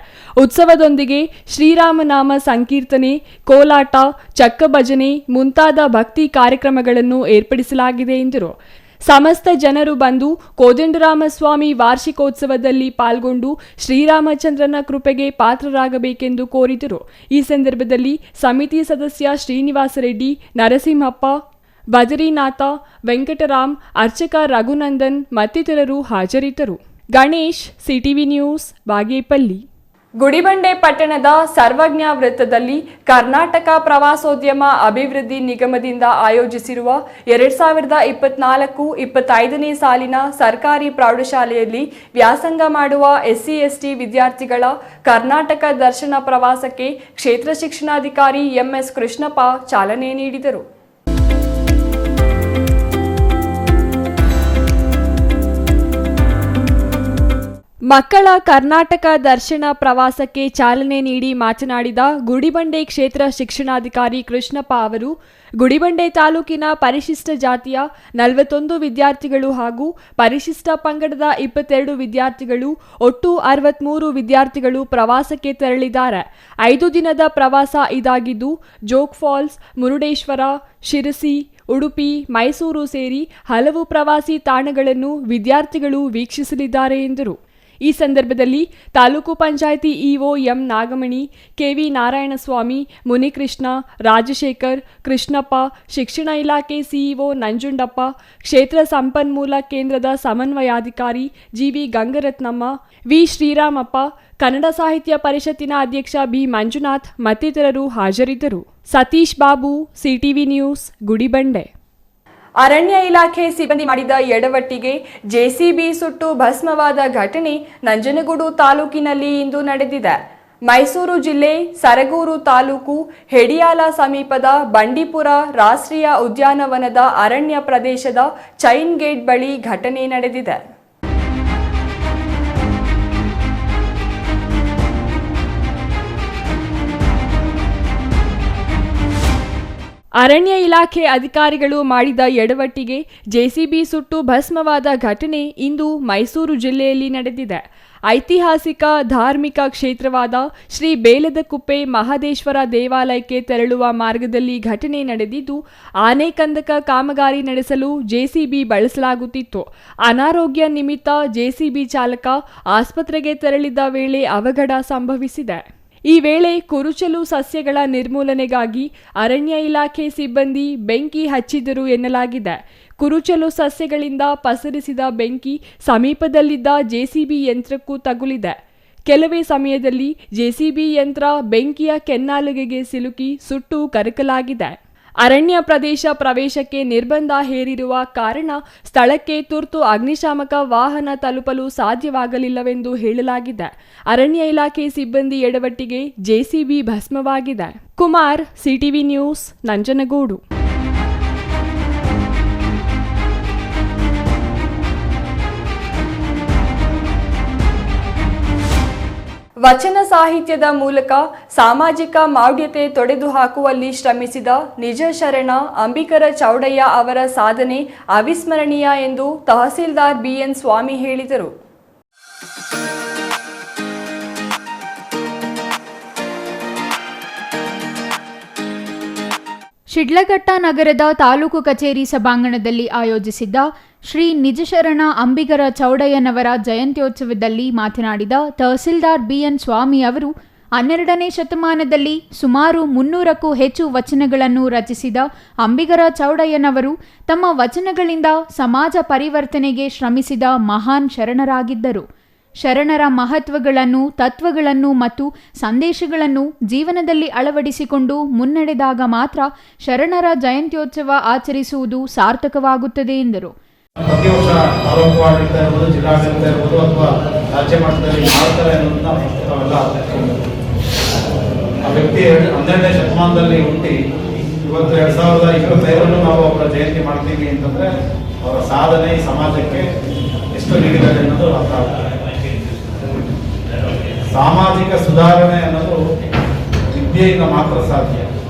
ಉತ್ಸವದೊಂದಿಗೆ ಶ್ರೀರಾಮನಾಮ ಸಂಕೀರ್ತನೆ, ಕೋಲಾಟ, ಚಕ್ಕ ಭಜನೆ ಮುಂತಾದ ಭಕ್ತಿ ಕಾರ್ಯಕ್ರಮಗಳನ್ನು ಏರ್ಪಡಿಸಲಾಗಿದೆ ಎಂದರು. ಸಮಸ್ತ ಜನರು ಬಂದು ಕೋದಂಡರಾಮಸ್ವಾಮಿ ವಾರ್ಷಿಕೋತ್ಸವದಲ್ಲಿ ಪಾಲ್ಗೊಂಡು ಶ್ರೀರಾಮಚಂದ್ರನ ಕೃಪೆಗೆ ಪಾತ್ರರಾಗಬೇಕೆಂದು ಕೋರಿದರು. ಈ ಸಂದರ್ಭದಲ್ಲಿ ಸಮಿತಿ ಸದಸ್ಯ ಶ್ರೀನಿವಾಸ ರೆಡ್ಡಿ, ನರಸಿಂಹಪ್ಪ, ಬದರಿನಾಥ, ವೆಂಕಟರಾಮ್, ಅರ್ಚಕ ರಘುನಂದನ್ ಮತ್ತಿತರರು ಹಾಜರಿದ್ದರು. Ganesh, CTV news, Bagepalli. ಗುಡಿಬಂಡೆ ಪಟ್ಟಣದ ಸರ್ವಜ್ಞ ವೃತ್ತದಲ್ಲಿ ಕರ್ನಾಟಕ ಪ್ರವಾಸೋದ್ಯಮ ಅಭಿವೃದ್ಧಿ ನಿಗಮದಿಂದ ಆಯೋಜಿಸಿರುವ 2024-25ನೇ ಸಾಲಿನ ಸರ್ಕಾರಿ ಪ್ರೌಢಶಾಲೆಯಲ್ಲಿ ವ್ಯಾಸಂಗ ಮಾಡುವ SC/ST ವಿದ್ಯಾರ್ಥಿಗಳ ಕರ್ನಾಟಕ ದರ್ಶನ ಪ್ರವಾಸಕ್ಕೆ ಕ್ಷೇತ್ರ ಶಿಕ್ಷಣಾಧಿಕಾರಿ MS ಕೃಷ್ಣಪ್ಪ ಚಾಲನೆ ನೀಡಿದರು. ಮಕ್ಕಳ ಕರ್ನಾಟಕ ದರ್ಶನ ಪ್ರವಾಸಕ್ಕೆ ಚಾಲನೆ ನೀಡಿ ಮಾತನಾಡಿದ ಗುಡಿಬಂಡೆ ಕ್ಷೇತ್ರ ಶಿಕ್ಷಣಾಧಿಕಾರಿ ಕೃಷ್ಣಪ್ಪ ಅವರು, ಗುಡಿಬಂಡೆ ತಾಲೂಕಿನ ಪರಿಶಿಷ್ಟ ಜಾತಿಯ 41 ವಿದ್ಯಾರ್ಥಿಗಳು ಹಾಗೂ ಪರಿಶಿಷ್ಟ ಪಂಗಡದ 22 ವಿದ್ಯಾರ್ಥಿಗಳು ಒಟ್ಟು 63 ವಿದ್ಯಾರ್ಥಿಗಳು ಪ್ರವಾಸಕ್ಕೆ ತೆರಳಿದ್ದಾರೆ. 5 ದಿನದ ಪ್ರವಾಸ ಇದಾಗಿದ್ದು ಜೋಗ್ ಫಾಲ್ಸ್, ಮುರುಡೇಶ್ವರ, ಶಿರಸಿ, ಉಡುಪಿ, ಮೈಸೂರು ಸೇರಿ ಹಲವು ಪ್ರವಾಸಿ ತಾಣಗಳನ್ನು ವಿದ್ಯಾರ್ಥಿಗಳು ವೀಕ್ಷಿಸಲಿದ್ದಾರೆ ಎಂದರು. ಈ ಸಂದರ್ಭದಲ್ಲಿ ತಾಲೂಕು ಪಂಚಾಯಿತಿ ಇಒ ಎಂ ನಾಗಮಣಿ, ಕೆವಿ ನಾರಾಯಣಸ್ವಾಮಿ, ಮುನಿಕೃಷ್ಣ, ರಾಜಶೇಖರ್, ಕೃಷ್ಣಪ್ಪ, ಶಿಕ್ಷಣ ಇಲಾಖೆ ಸಿಇಒ ನಂಜುಂಡಪ್ಪ, ಕ್ಷೇತ್ರ ಸಂಪನ್ಮೂಲ ಕೇಂದ್ರದ ಸಮನ್ವಯಾಧಿಕಾರಿ ಜಿವಿ ಗಂಗರತ್ನಮ್ಮ, ವಿ ಶ್ರೀರಾಮಪ್ಪ, ಕನ್ನಡ ಸಾಹಿತ್ಯ ಪರಿಷತ್ತಿನ ಅಧ್ಯಕ್ಷ ಬಿ ಮಂಜುನಾಥ್ ಮತ್ತಿತರರು ಹಾಜರಿದ್ದರು. Satish Babu, CTV news, Gudibande. ಅರಣ್ಯ ಇಲಾಖೆ ಸಿಬ್ಬಂದಿ ಮಾಡಿದ ಎಡವಟ್ಟಿಗೆ ಜೆಸಿಬಿ ಸುಟ್ಟು ಭಸ್ಮವಾದ ಘಟನೆ ನಂಜನಗೂಡು ತಾಲೂಕಿನಲ್ಲಿ ಇಂದು ನಡೆದಿದೆ. ಮೈಸೂರು ಜಿಲ್ಲೆ ಸರಗೂರು ತಾಲೂಕು ಹೆಡಿಯಾಲ ಸಮೀಪದ ಬಂಡೀಪುರ ರಾಷ್ಟ್ರೀಯ ಉದ್ಯಾನವನದ ಅರಣ್ಯ ಪ್ರದೇಶದ ಚೈನ್ ಗೇಟ್ ಬಳಿ ಘಟನೆ ನಡೆದಿದೆ. ಅರಣ್ಯ ಇಲಾಖೆ ಅಧಿಕಾರಿಗಳು ಮಾಡಿದ ಎಡವಟ್ಟಿಗೆ ಜೆಸಿಬಿ ಸುಟ್ಟು ಭಸ್ಮವಾದ ಘಟನೆ ಇಂದು ಮೈಸೂರು ಜಿಲ್ಲೆಯಲ್ಲಿ ನಡೆದಿದೆ. ಐತಿಹಾಸಿಕ ಧಾರ್ಮಿಕ ಕ್ಷೇತ್ರವಾದ ಶ್ರೀ ಬೇಲದಕುಪ್ಪೆ ಮಹದೇಶ್ವರ ದೇವಾಲಯಕ್ಕೆ ತೆರಳುವ ಮಾರ್ಗದಲ್ಲಿ ಘಟನೆ ನಡೆದಿದ್ದು, ಆನೆಕಂದಕ ಕಾಮಗಾರಿ ನಡೆಸಲು ಜೆಸಿಬಿ ಬಳಸಲಾಗುತ್ತಿತ್ತು. ಅನಾರೋಗ್ಯ ನಿಮಿತ್ತ ಜೆಸಿಬಿ ಚಾಲಕ ಆಸ್ಪತ್ರೆಗೆ ತೆರಳಿದ್ದ ವೇಳೆ ಅವಘಡ ಸಂಭವಿಸಿದೆ. ಈ ವೇಳೆ ಕುರುಚಲು ಸಸ್ಯಗಳ ನಿರ್ಮೂಲನೆಗಾಗಿ ಅರಣ್ಯ ಇಲಾಖೆ ಸಿಬ್ಬಂದಿ ಬೆಂಕಿ ಹಚ್ಚಿದರು ಎನ್ನಲಾಗಿದೆ. ಕುರುಚಲು ಸಸ್ಯಗಳಿಂದ ಪಸರಿಸಿದ ಬೆಂಕಿ ಸಮೀಪದಲ್ಲಿದ್ದ ಜೆಸಿಬಿ ಯಂತ್ರಕ್ಕೂ ತಗುಲಿದೆ. ಕೆಲವೇ ಸಮಯದಲ್ಲಿ ಜೆಸಿಬಿ ಯಂತ್ರ ಬೆಂಕಿಯ ಕೆನ್ನಾಲಿಗೆಗೆ ಸಿಲುಕಿ ಸುಟ್ಟು ಕರಕಲಾಗಿದೆ. ಅರಣ್ಯ ಪ್ರದೇಶ ಪ್ರವೇಶಕ್ಕೆ ನಿರ್ಬಂಧ ಹೇರಿರುವ ಕಾರಣ ಸ್ಥಳಕ್ಕೆ ತುರ್ತು ಅಗ್ನಿಶಾಮಕ ವಾಹನ ತಲುಪಲು ಸಾಧ್ಯವಾಗಲಿಲ್ಲವೆಂದು ಹೇಳಲಾಗಿದೆ. ಅರಣ್ಯ ಇಲಾಖೆ ಸಿಬ್ಬಂದಿ ಎಡವಟ್ಟಿಗೆ ಜೆಸಿಬಿ ಭಸ್ಮವಾಗಿದೆ. Kumar, CTV news, Nanjangud. ವಚನ ಸಾಹಿತ್ಯದ ಮೂಲಕ ಸಾಮಾಜಿಕ ಮೌಢ್ಯತೆ ತೊಡೆದು ಹಾಕುವಲ್ಲಿ ಶ್ರಮಿಸಿದ ನಿಜ ಶರಣ ಅಂಬಿಗರ ಚೌಡಯ್ಯ ಅವರ ಸಾಧನೆ ಅವಿಸ್ಮರಣೀಯ ಎಂದು ತಹಸೀಲ್ದಾರ್ ಬಿಎನ್ ಸ್ವಾಮಿ ಹೇಳಿದರು. ಶಿಡ್ಲಘಟ್ಟ ನಗರದ ತಾಲೂಕು ಕಚೇರಿ ಸಭಾಂಗಣದಲ್ಲಿ ಆಯೋಜಿಸಿದ್ದ ಶ್ರೀ ನಿಜಶರಣ ಅಂಬಿಗರ ಚೌಡಯ್ಯನವರ ಜಯಂತ್ಯೋತ್ಸವದಲ್ಲಿ ಮಾತನಾಡಿದ ತಹಸೀಲ್ದಾರ್ ಬಿಎನ್ ಸ್ವಾಮಿ ಅವರು 12ನೇ ಶತಮಾನದಲ್ಲಿ ಸುಮಾರು 300ಕ್ಕೂ ಹೆಚ್ಚು ವಚನಗಳನ್ನು ರಚಿಸಿದ ಅಂಬಿಗರ ಚೌಡಯ್ಯನವರು ತಮ್ಮ ವಚನಗಳಿಂದ ಸಮಾಜ ಪರಿವರ್ತನೆಗೆ ಶ್ರಮಿಸಿದ ಮಹಾನ್ ಶರಣರಾಗಿದ್ದರು. ಶರಣರ ಮಹತ್ವಗಳನ್ನು, ತತ್ವಗಳನ್ನು ಮತ್ತು ಸಂದೇಶಗಳನ್ನು ಜೀವನದಲ್ಲಿ ಅಳವಡಿಸಿಕೊಂಡು ಮುನ್ನಡೆದಾಗ ಮಾತ್ರ ಶರಣರ ಜಯಂತ್ಯೋತ್ಸವ ಆಚರಿಸುವುದು ಸಾರ್ಥಕವಾಗುತ್ತದೆ ಎಂದರು. ಪ್ರತಿ ವರ್ಷ ತಾಲೂಕು ಆಡಳಿತ ಇರ್ಬೋದು, ಜಿಲ್ಲಾಡಳಿತ ಇರ್ಬೋದು ಅಥವಾ ರಾಜ್ಯ ಮಟ್ಟದಲ್ಲಿ ಮಾಡ್ತಾರೆ ಅನ್ನೋದನ್ನ ಆ ವ್ಯಕ್ತಿ 12ನೇ ಶತಮಾನದಲ್ಲಿ ಹುಟ್ಟಿ ಇವತ್ತು 2025 ನಾವು ಅವರ ಜಯಂತಿ ಮಾಡ್ತೀವಿ ಅಂತಂದ್ರೆ ಅವರ ಸಾಧನೆ ಈ ಸಮಾಜಕ್ಕೆ ಎಷ್ಟು ನೀಡಿದ್ದಾರೆ ಅನ್ನೋದು ಅರ್ಥ ಆಗುತ್ತೆ. ಸಾಮಾಜಿಕ ಸುಧಾರಣೆ ಅನ್ನೋದು ವಿದ್ಯೆಯಿಂದ ಮಾತ್ರ ಸಾಧ್ಯ.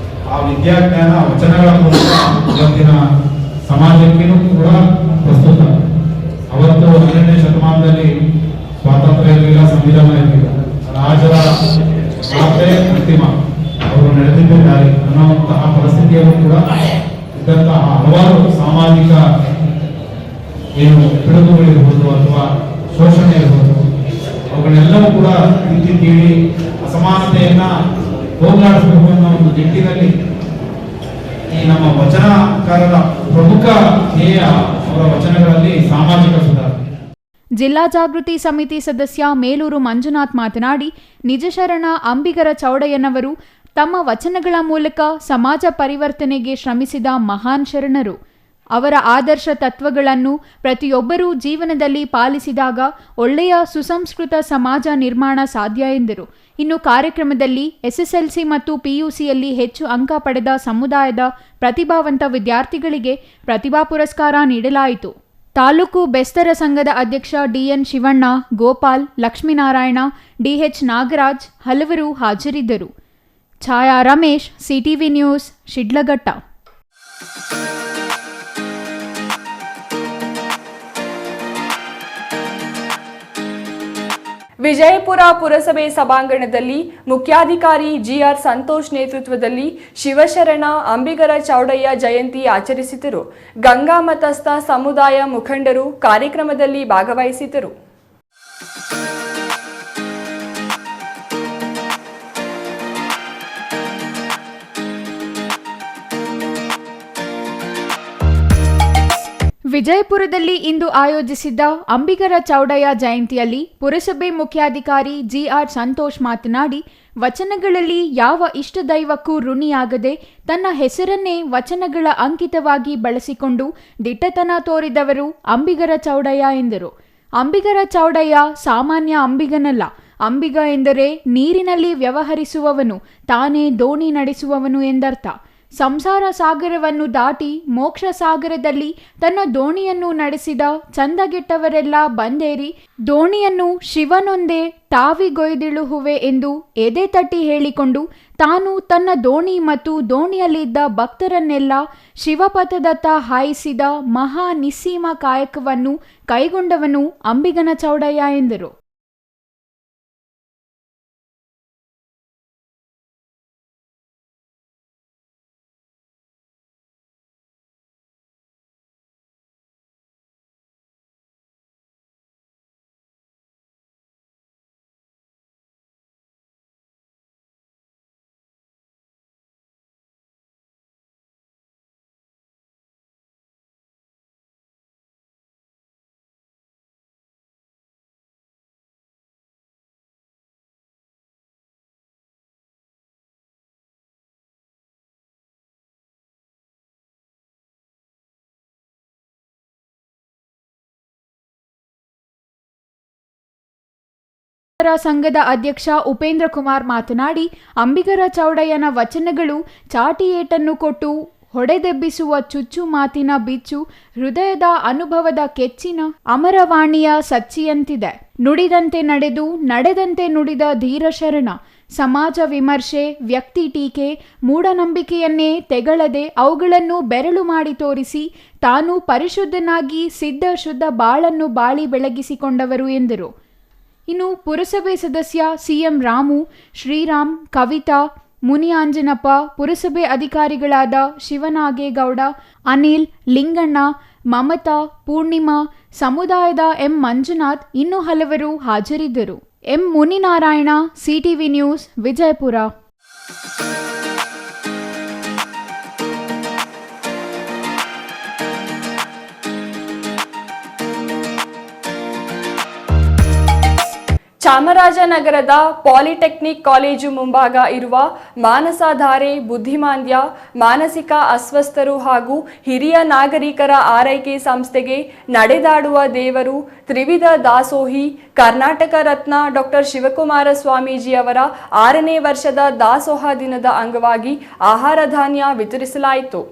ಆ ವಿದ್ಯಾಜ್ಞಾನ ವಚನಗಳ ಮೂಲಕ ಇವತ್ತಿನ ಸಮಾಜಕ್ಕೂ ಕೂಡ ಪ್ರಸ್ತುತ. ಅವತ್ತು 12ನೇ ಶತಮಾನದಲ್ಲಿ ಸ್ವಾತಂತ್ರ್ಯ ಇರಲಿಲ್ಲ, ಸಂವಿಧಾನ ಇರಲಿಲ್ಲ, ರಾಜರ ಮಾತೆ ಅಂತಿಮ, ಅವರು ನಡೆದಿದ್ದೇ ದಾರಿ ಅನ್ನುವಂತಹ ಪರಿಸ್ಥಿತಿಯಲ್ಲೂ ಕೂಡ ಇದ್ದಂತಹ ಹಲವಾರು ಸಾಮಾಜಿಕ ಏನು ಪಿಡುಗುಗಳಿರ್ಬೋದು ಅಥವಾ ಶೋಷಣೆ ಇರ್ಬೋದು, ಅವುಗಳೆಲ್ಲವೂ ಕೂಡ ತಿದ್ದಿ ತೀಡಿ ಅಸಮಾನತೆಯನ್ನ ಹೋಗಲಾಡಿಸಬೇಕು ಅನ್ನೋ ಒಂದು ನಿಟ್ಟಿನಲ್ಲಿ ಈ ನಮ್ಮ ವಚನಕಾರರ ಪ್ರಮುಖ ಧ್ಯೇಯ ಅವರ ವಚನಗಳಲ್ಲಿ ಸಾಮಾಜಿಕ ಸುಧಾರಣೆ. ಜಿಲ್ಲಾ ಜಾಗೃತಿ ಸಮಿತಿ ಸದಸ್ಯ ಮೇಲೂರು ಮಂಜುನಾಥ್ ಮಾತನಾಡಿ, ನಿಜಶರಣ ಅಂಬಿಗರ ಚೌಡಯ್ಯನವರು ತಮ್ಮ ವಚನಗಳ ಮೂಲಕ ಸಮಾಜ ಪರಿವರ್ತನೆಗೆ ಶ್ರಮಿಸಿದ ಮಹಾನ್ ಶರಣರು. ಅವರ ಆದರ್ಶ ತತ್ವಗಳನ್ನು ಪ್ರತಿಯೊಬ್ಬರೂ ಜೀವನದಲ್ಲಿ ಪಾಲಿಸಿದಾಗ ಒಳ್ಳೆಯ ಸುಸಂಸ್ಕೃತ ಸಮಾಜ ನಿರ್ಮಾಣ ಸಾಧ್ಯ ಎಂದರು. ಇನ್ನು ಕಾರ್ಯಕ್ರಮದಲ್ಲಿ ಎಸ್ಎಸ್ಎಲ್ಸಿ ಮತ್ತು ಪಿಯುಸಿಯಲ್ಲಿ ಹೆಚ್ಚು ಅಂಕ ಪಡೆದ ಸಮುದಾಯದ ಪ್ರತಿಭಾವಂತ ವಿದ್ಯಾರ್ಥಿಗಳಿಗೆ ಪ್ರತಿಭಾ ಪುರಸ್ಕಾರ ನೀಡಲಾಯಿತು. ತಾಲೂಕು ಬೆಸ್ತರ ಸಂಘದ ಅಧ್ಯಕ್ಷ ಡಿಎನ್ ಶಿವಣ್ಣ, ಗೋಪಾಲ್, ಲಕ್ಷ್ಮೀನಾರಾಯಣ, ಡಿಎಚ್ ನಾಗರಾಜ್ ಹಲವರು ಹಾಜರಿದ್ದರು. ಛಾಯಾ ರಮೇಶ್, ಸಿಟಿವಿ ನ್ಯೂಸ್, ಶಿಡ್ಲಘಟ್ಟ. ವಿಜಯಪುರ ಪುರಸಭೆ ಸಭಾಂಗಣದಲ್ಲಿ ಮುಖ್ಯಾಧಿಕಾರಿ ಜಿಆರ್ ಸಂತೋಷ್ ನೇತೃತ್ವದಲ್ಲಿ ಶಿವಶರಣ ಅಂಬಿಗರ ಚೌಡಯ್ಯ ಜಯಂತಿ ಆಚರಿಸಿದರು. ಗಂಗಾ ಮತಸ್ಥ ಸಮುದಾಯ ಮುಖಂಡರು ಕಾರ್ಯಕ್ರಮದಲ್ಲಿ ಭಾಗವಹಿಸಿದ್ದರು. ವಿಜಯಪುರದಲ್ಲಿ ಇಂದು ಆಯೋಜಿಸಿದ್ದ ಅಂಬಿಗರ ಚೌಡಯ್ಯ ಜಯಂತಿಯಲ್ಲಿ ಪುರಸಭೆ ಮುಖ್ಯಾಧಿಕಾರಿ ಜಿಆರ್ ಸಂತೋಷ್ ಮಾತನಾಡಿ, ವಚನಗಳಲ್ಲಿ ಯಾವ ಇಷ್ಟದೈವಕ್ಕೂ ಋಣಿಯಾಗದೆ ತನ್ನ ಹೆಸರನ್ನೇ ವಚನಗಳ ಅಂಕಿತವಾಗಿ ಬಳಸಿಕೊಂಡು ದಿಟ್ಟತನ ತೋರಿದವರು ಅಂಬಿಗರ ಚೌಡಯ್ಯ ಎಂದರು. ಅಂಬಿಗರ ಚೌಡಯ್ಯ ಸಾಮಾನ್ಯ ಅಂಬಿಗನಲ್ಲ. ಅಂಬಿಗ ಎಂದರೆ ನೀರಿನಲ್ಲಿ ವ್ಯವಹರಿಸುವವನು, ತಾನೇ ದೋಣಿ ನಡೆಸುವವನು ಎಂದರ್ಥ. ಸಂಸಾರ ಸಾಗರವನ್ನು ದಾಟಿ ಮೋಕ್ಷ ಸಾಗರದಲ್ಲಿ ತನ್ನ ದೋಣಿಯನ್ನು ನಡೆಸಿದ ಚಂದಗೆಟ್ಟವರೆಲ್ಲ ಬಂದೇರಿ ದೋಣಿಯನ್ನು ಶಿವನೊಂದೇ ತಾವಿಗೊಯ್ದಿಳುಹುವೆ ಎಂದು ಎದೆ ತಟ್ಟಿ ಹೇಳಿಕೊಂಡು ತಾನು ತನ್ನ ದೋಣಿ ಮತ್ತು ದೋಣಿಯಲ್ಲಿದ್ದ ಭಕ್ತರನ್ನೆಲ್ಲ ಶಿವಪಥದತ್ತ ಹಾಯಿಸಿದ ಮಹಾ ನಿಸ್ಸೀಮ ಕಾಯಕವನ್ನು ಕೈಗೊಂಡವನು ಅಂಬಿಗನ ಚೌಡಯ್ಯ ಎಂದರು. ಸಂಘದ ಅಧ್ಯಕ್ಷ ಉಪೇಂದ್ರ ಕುಮಾರ್ ಮಾತನಾಡಿ, ಅಂಬಿಗರ ಚೌಡಯ್ಯನ ವಚನಗಳು ಚಾಟಿ ಏಟನ್ನು ಕೊಟ್ಟು ಹೊಡೆದೆಬ್ಬಿಸುವ ಚುಚ್ಚು ಮಾತಿನ ಬಿಚ್ಚು, ಹೃದಯದ ಅನುಭವದ ಕೆಚ್ಚಿನ ಅಮರವಾಣಿಯ ಸಚ್ಚಿಯಂತಿದೆ. ನುಡಿದಂತೆ ನಡೆದು ನಡೆದಂತೆ ನುಡಿದ ಧೀರ ಶರಣ. ಸಮಾಜ ವಿಮರ್ಶೆ, ವ್ಯಕ್ತಿ ಟೀಕೆ, ಮೂಢನಂಬಿಕೆಯನ್ನೇ ತೆಗಳದೆ ಅವುಗಳನ್ನು ಬೆರಳು ಮಾಡಿ ತೋರಿಸಿ ತಾನು ಪರಿಶುದ್ಧನಾಗಿ ಸಿದ್ಧ ಶುದ್ಧ ಬಾಳನ್ನು ಬಾಳಿ ಬೆಳಗಿಸಿಕೊಂಡವರು ಎಂದರು. ಇನ್ನು ಪುರಸಭೆ ಸದಸ್ಯ ಸಿಎಂ ರಾಮು, ಶ್ರೀರಾಮ್, ಕವಿತಾ, ಮುನಿಯಾಂಜನಪ್ಪ, ಪುರಸಭೆ ಅಧಿಕಾರಿಗಳಾದ ಶಿವನಾಗೇಗೌಡ, ಅನಿಲ್, ಲಿಂಗಣ್ಣ, ಮಮತಾ, ಪೂರ್ಣಿಮಾ, ಸಮುದಾಯದ ಎಂ ಮಂಜುನಾಥ್ ಇನ್ನೂ ಹಲವರು ಹಾಜರಿದ್ದರು. M Muninarayana, CTV news, Vijayapura. ಚಾಮರಾಜನಗರದ ಪಾಲಿಟೆಕ್ನಿಕ್ ಕಾಲೇಜು ಮುಂಭಾಗ ಇರುವ ಮಾನಸಾಧಾರೆ ಬುದ್ಧಿಮಾಂದ್ಯ, ಮಾನಸಿಕ ಅಸ್ವಸ್ಥರು ಹಾಗೂ ಹಿರಿಯ ನಾಗರಿಕರ ಆರೈಕೆ ಸಂಸ್ಥೆಗೆ ನಡೆದಾಡುವ ದೇವರು, ತ್ರಿವಿಧ ದಾಸೋಹಿ, ಕರ್ನಾಟಕ ರತ್ನ ಡಾಕ್ಟರ್ ಶಿವಕುಮಾರ ಸ್ವಾಮೀಜಿಯವರ 6ನೇ ವರ್ಷದ ದಾಸೋಹ ದಿನದ ಅಂಗವಾಗಿ ಆಹಾರ ಧಾನ್ಯ ವಿತರಿಸಲಾಯಿತು.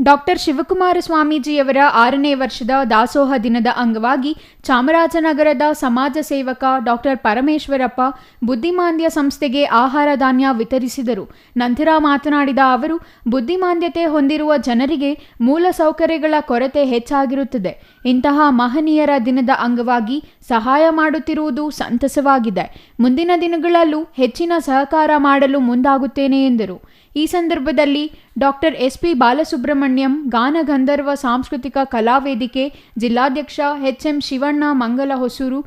ಡಾಕ್ಟರ್ ಶಿವಕುಮಾರ ಸ್ವಾಮೀಜಿಯವರ 6ನೇ ವರ್ಷದ ದಾಸೋಹ ದಿನದ ಅಂಗವಾಗಿ ಚಾಮರಾಜನಗರದ ಸಮಾಜ ಸೇವಕ ಡಾಕ್ಟರ್ ಪರಮೇಶ್ವರಪ್ಪ ಬುದ್ಧಿಮಾಂದ್ಯ ಸಂಸ್ಥೆಗೆ ಆಹಾರ ಧಾನ್ಯ ವಿತರಿಸಿದರು. ನಂತರ ಮಾತನಾಡಿದ ಅವರು, ಬುದ್ಧಿಮಾಂದ್ಯತೆ ಹೊಂದಿರುವ ಜನರಿಗೆ ಮೂಲ ಸೌಕರ್ಯಗಳ ಕೊರತೆ ಹೆಚ್ಚಾಗಿರುತ್ತದೆ. ಇಂತಹ ಮಹನೀಯರ ದಿನದ ಅಂಗವಾಗಿ ಸಹಾಯ ಮಾಡುತ್ತಿರುವುದು ಸಂತಸವಾಗಿದೆ. ಮುಂದಿನ ದಿನಗಳಲ್ಲೂ ಹೆಚ್ಚಿನ ಸಹಕಾರ ಮಾಡಲು ಮುಂದಾಗುತ್ತೇನೆ ಎಂದರು. ಈ ಸಂದರ್ಭದಲ್ಲಿ ಡಾಕ್ಟರ್ ಎಸ್ಪಿ ಬಾಲಸುಬ್ರಹ್ಮಣ್ಯಂ, ಗಾನ ಗಂಧರ್ವ ಸಾಂಸ್ಕೃತಿಕ ಕಲಾವೇದಿಕೆ ಜಿಲ್ಲಾಧ್ಯಕ್ಷ ಎಚ್ಎಂ ಶಿವಣ್ಣ ಮಂಗಲ ಹೊಸೂರು,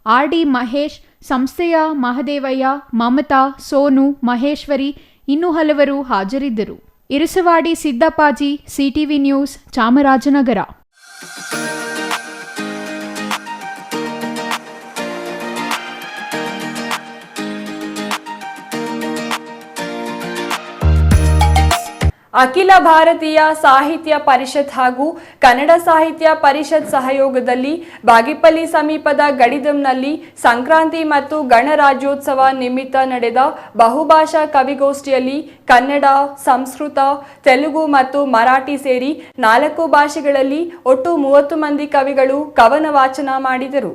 ಆರ್ಡಿ ಮಹೇಶ್, ಸಂಸ್ಥೆಯ ಮಹದೇವಯ್ಯ, ಮಮತಾ, ಸೋನು, ಮಹೇಶ್ವರಿ ಇನ್ನೂ ಹಲವರು ಹಾಜರಿದ್ದರು. Irasavadi Siddappaji, CTV news, Chamarajanagar. ಅಖಿಲ ಭಾರತೀಯ ಸಾಹಿತ್ಯ ಪರಿಷತ್ ಹಾಗೂ ಕನ್ನಡ ಸಾಹಿತ್ಯ ಪರಿಷತ್ ಸಹಯೋಗದಲ್ಲಿ ಬಾಗೇಪಲ್ಲಿ ಸಮೀಪದ ಗಡಿದಂನಲ್ಲಿ ಸಂಕ್ರಾಂತಿ ಮತ್ತು ಗಣರಾಜ್ಯೋತ್ಸವ ನಿಮಿತ್ತ ನಡೆದ ಬಹುಭಾಷಾ ಕವಿಗೋಷ್ಠಿಯಲ್ಲಿ ಕನ್ನಡ, ಸಂಸ್ಕೃತ, ತೆಲುಗು ಮತ್ತು ಮರಾಠಿ ಸೇರಿ 4 ಭಾಷೆಗಳಲ್ಲಿ ಒಟ್ಟು 30 ಮಂದಿ ಕವಿಗಳು ಕವನ ವಾಚನ ಮಾಡಿದರು.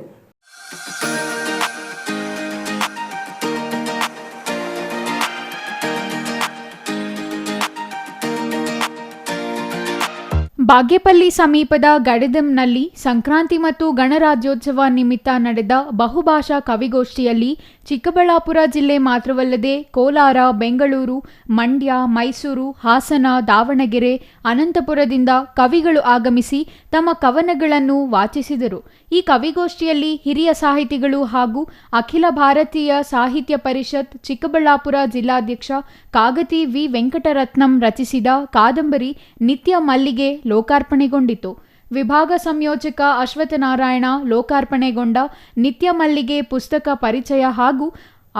ಬಾಗೇಪಲ್ಲಿ ಸಮೀಪದ ಗಡಿದಂನಲ್ಲಿ ಸಂಕ್ರಾಂತಿ ಮತ್ತು ಗಣರಾಜ್ಯೋತ್ಸವ ನಿಮಿತ್ತ ನಡೆದ ಬಹುಭಾಷಾ ಕವಿಗೋಷ್ಠಿಯಲ್ಲಿ ಚಿಕ್ಕಬಳ್ಳಾಪುರ ಜಿಲ್ಲೆ ಮಾತ್ರವಲ್ಲದೆ ಕೋಲಾರ, ಬೆಂಗಳೂರು, ಮಂಡ್ಯ, ಮೈಸೂರು, ಹಾಸನ, ದಾವಣಗೆರೆ, ಅನಂತಪುರದಿಂದ ಕವಿಗಳು ಆಗಮಿಸಿ ತಮ್ಮ ಕವನಗಳನ್ನು ವಾಚಿಸಿದರು. ಈ ಕವಿಗೋಷ್ಠಿಯಲ್ಲಿ ಹಿರಿಯ ಸಾಹಿತಿಗಳು ಹಾಗೂ ಅಖಿಲ ಭಾರತೀಯ ಸಾಹಿತ್ಯ ಪರಿಷತ್ ಚಿಕ್ಕಬಳ್ಳಾಪುರ ಜಿಲ್ಲಾಧ್ಯಕ್ಷ ಕಾಗತಿ ವಿ ವೆಂಕಟರತ್ನಂ ರಚಿಸಿದ ಕಾದಂಬರಿ ನಿತ್ಯ ಮಲ್ಲಿಗೆ ಲೋಕಾರ್ಪಣೆಗೊಂಡಿತು. ವಿಭಾಗ ಸಂಯೋಜಕ ಅಶ್ವತ್ಥನಾರಾಯಣ ಲೋಕಾರ್ಪಣೆಗೊಂಡ ನಿತ್ಯ ಮಲ್ಲಿಗೆ ಪುಸ್ತಕ ಪರಿಚಯ ಹಾಗೂ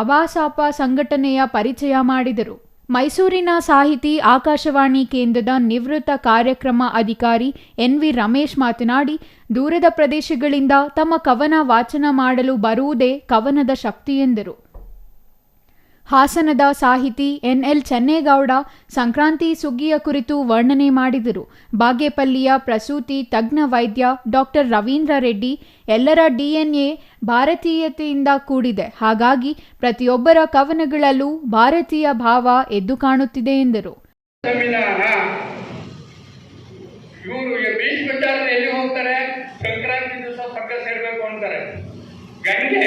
ಅಬಾಸಾಪ ಸಂಘಟನೆಯ ಪರಿಚಯ ಮಾಡಿದರು. ಮೈಸೂರಿನ ಸಾಹಿತಿ, ಆಕಾಶವಾಣಿ ಕೇಂದ್ರದ ನಿವೃತ್ತ ಕಾರ್ಯಕ್ರಮ ಅಧಿಕಾರಿ ಎನ್ವಿ ರಮೇಶ್ ಮಾತನಾಡಿ, ದೂರದ ಪ್ರದೇಶಗಳಿಂದ ತಮ್ಮ ಕವನ ವಾಚನ ಮಾಡಲು ಬರುವುದೇ ಕವನದ ಶಕ್ತಿ ಎಂದರು. ಹಾಸನದ ಸಾಹಿತಿ ಎನ್ಎಲ್ ಚೆನ್ನೇಗೌಡ ಸಂಕ್ರಾಂತಿ ಸುಗ್ಗಿಯ ಕುರಿತು ವರ್ಣನೆ ಮಾಡಿದರು. ಬಾಗೇಪಲ್ಲಿಯ ಪ್ರಸೂತಿ ತಜ್ಞ ವೈದ್ಯ ಡಾಕ್ಟರ್ ರವೀಂದ್ರ ರೆಡ್ಡಿ, ಎಲ್ಲರ ಡಿಎನ್ಎ ಭಾರತೀಯತೆಯಿಂದ ಕೂಡಿದೆ, ಹಾಗಾಗಿ ಪ್ರತಿಯೊಬ್ಬರ ಕವನಗಳಲ್ಲೂ ಭಾರತೀಯ ಭಾವ ಎದ್ದು ಕಾಣುತ್ತಿದೆ ಎಂದರು. ಎಲ್ಲಿ ಹೋಗ್ತಾರೆ? ಸಂಕ್ರಾಂತಿ ದಿವಸ ಪಕ್ಕ ಸೇರ್ಬೇಕು ಅಂತಾರೆ. ಗಂಗೆ